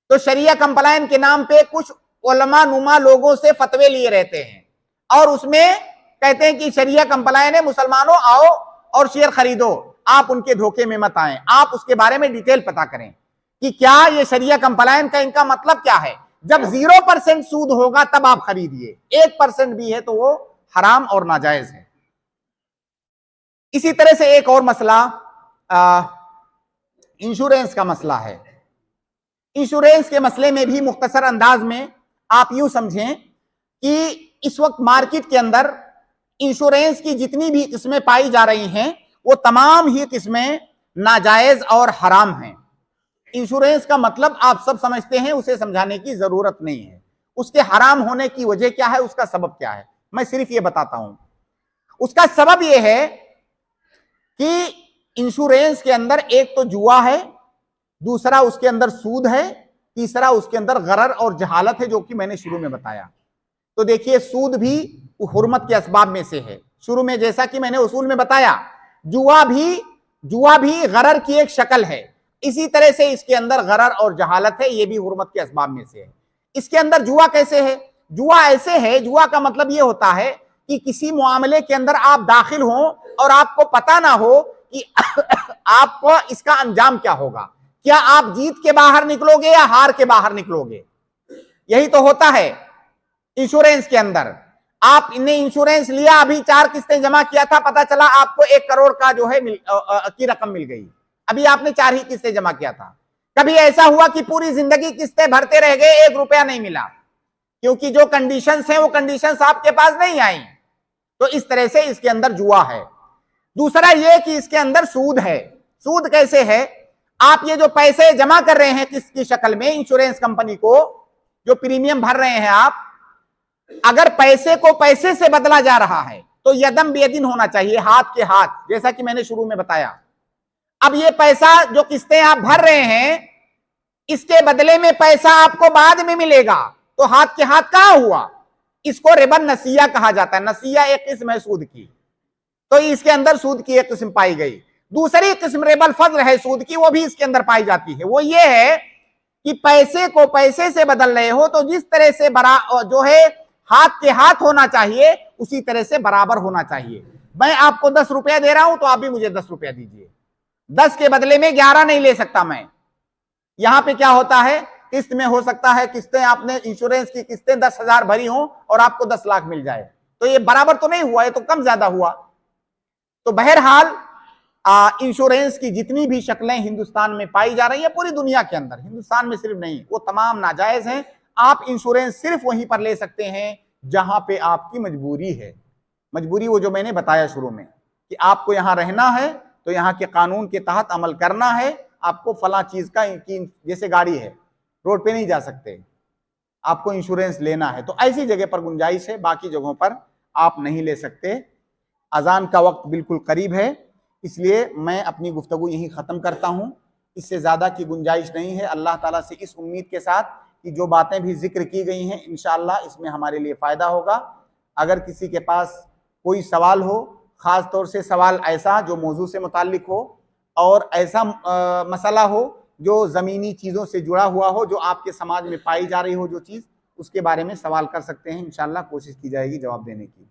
Speaker 1: तो शरिया कंप्लायंट के नाम पे कुछ उलमा नुमा लोगों से फतवे लिए रहते हैं और उसमें कहते हैं कि शरिया कंप्लायंट है, मुसलमानों आओ और शेयर खरीदो। आप उनके धोखे में मत आए, आप उसके बारे में डिटेल पता करें कि क्या ये शरिया कंप्लायंट का इनका मतलब क्या है। जब 0% सूद होगा तब आप खरीदिए, 1% भी है तो वो हराम और नाजायज है। इसी तरह से एक और मसला इंश्योरेंस का मसला है। इंश्योरेंस के मसले में भी मुख्तसर अंदाज में आप यूं समझें कि इस वक्त मार्केट के अंदर इंश्योरेंस की जितनी भी किस्में पाई जा रही हैं वो तमाम ही किस्में नाजायज और हराम हैं। इंश्योरेंस का मतलब आप सब समझते हैं, उसे समझाने की जरूरत नहीं है। उसके हराम होने की वजह क्या है, उसका सबब क्या है, मैं सिर्फ ये बताता हूं। उसका सबब यह है कि इंश्योरेंस के अंदर एक तो जुआ है, दूसरा उसके अंदर सूद है, तीसरा उसके अंदर गरर और जहालत है, जो कि मैंने शुरू में बताया। तो देखिए, सूद भी हुर्मत के असबाब में से है। शुरू में जैसा कि मैंने उसूल में बताया, जुआ भी गरर की एक शक्ल है। इसी तरह से इसके अंदर गरर और जहालत है, यह भी हुर्मत के असबाब में से है। इसके अंदर जुआ कैसे है? जुआ ऐसे है, जुआ का मतलब यह होता है कि किसी मुआमले के अंदर आप दाखिल हो और आपको पता ना हो कि आपको इसका अंजाम क्या होगा। क्या आप जीत के बाहर निकलोगे या हार के बाहर निकलोगे? यही तो होता है इंश्योरेंस के अंदर। आपने इंश्योरेंस लिया, अभी 4 किस्तें जमा किया था, पता चला आपको 1 करोड़ का जो है की रकम मिल गई। अभी आपने 4 ही किस्तें जमा किया था। कभी ऐसा हुआ कि पूरी जिंदगी किस्तें भरते रह गए, 1 रुपया नहीं मिला, क्योंकि जो कंडीशंस हैं वो कंडीशंस आपके पास नहीं आई। तो इस तरह से इसके अंदर जुआ है। दूसरा ये कि इसके अंदर सूद है। सूद कैसे है? आप ये जो पैसे जमा कर रहे हैं किसकी शक्ल में, इंश्योरेंस कंपनी को जो प्रीमियम भर रहे हैं आप, अगर पैसे को पैसे से बदला जा रहा है तो यदम बेयदिन होना चाहिए, हाथ के हाथ, जैसा कि मैंने शुरू में बताया। अब ये पैसा जो किस्तें आप भर रहे हैं, इसके बदले में पैसा आपको बाद में मिलेगा, तो हाथ के हाथ कहां हुआ? इसको रिबन नसिया कहा जाता है। नसिया एक किस्म है सूद की, तो इसके अंदर सूद की एक किस्म पाई गई। दूसरी किस्म रिबल फजल है सूद की, वो भी इसके अंदर पाई जाती है। वो ये है कि पैसे को पैसे से बदल रहे हो तो जिस तरह से जो है हाथ के हाथ होना चाहिए, उसी तरह से बराबर होना चाहिए। मैं आपको 10 रुपया दे रहा हूं तो आप भी मुझे 10 रुपया दीजिए। 10 के बदले में 11 नहीं ले सकता मैं। यहां पे क्या होता है, किस्त में हो सकता है किस्तें, आपने इंश्योरेंस की किस्तें 10,000 भरी हो और आपको 10 लाख मिल जाए, तो ये बराबर तो नहीं हुआ, ये तो कम ज्यादा हुआ। तो बहरहाल इंश्योरेंस की जितनी भी शक्लें हिंदुस्तान में पाई जा रही है, पूरी दुनिया के अंदर, हिंदुस्तान में सिर्फ नहीं, वो तमाम नाजायज हैं। आप इंश्योरेंस सिर्फ वहीं पर ले सकते हैं जहां पे आपकी मजबूरी है। मजबूरी वो जो मैंने बताया शुरू में कि आपको यहां रहना है तो यहां के कानून के तहत अमल करना है। आपको फला चीज का, जैसे गाड़ी है, रोड पे नहीं जा सकते, आपको इंश्योरेंस लेना है, तो ऐसी जगह पर गुंजाइश है, बाकी जगहों पर आप नहीं ले सकते। अजान का वक्त बिल्कुल करीब है, इसलिए मैं अपनी गुफ्तगू यहीं ख़त्म करता हूँ। इससे ज़्यादा की गुंजाइश नहीं है। अल्लाह ताला से इस उम्मीद के साथ कि जो बातें भी जिक्र की गई हैं इंशाअल्लाह इसमें हमारे लिए फ़ायदा होगा। अगर किसी के पास कोई सवाल हो, ख़ास तौर से सवाल ऐसा जो मौजू से मुताल्लिक हो, और ऐसा मसला हो जो ज़मीनी चीज़ों से जुड़ा हुआ हो, जो आपके समाज में पाई जा रही हो जो चीज़, उसके बारे में सवाल कर सकते हैं। इंशाअल्लाह कोशिश की जाएगी जवाब देने की।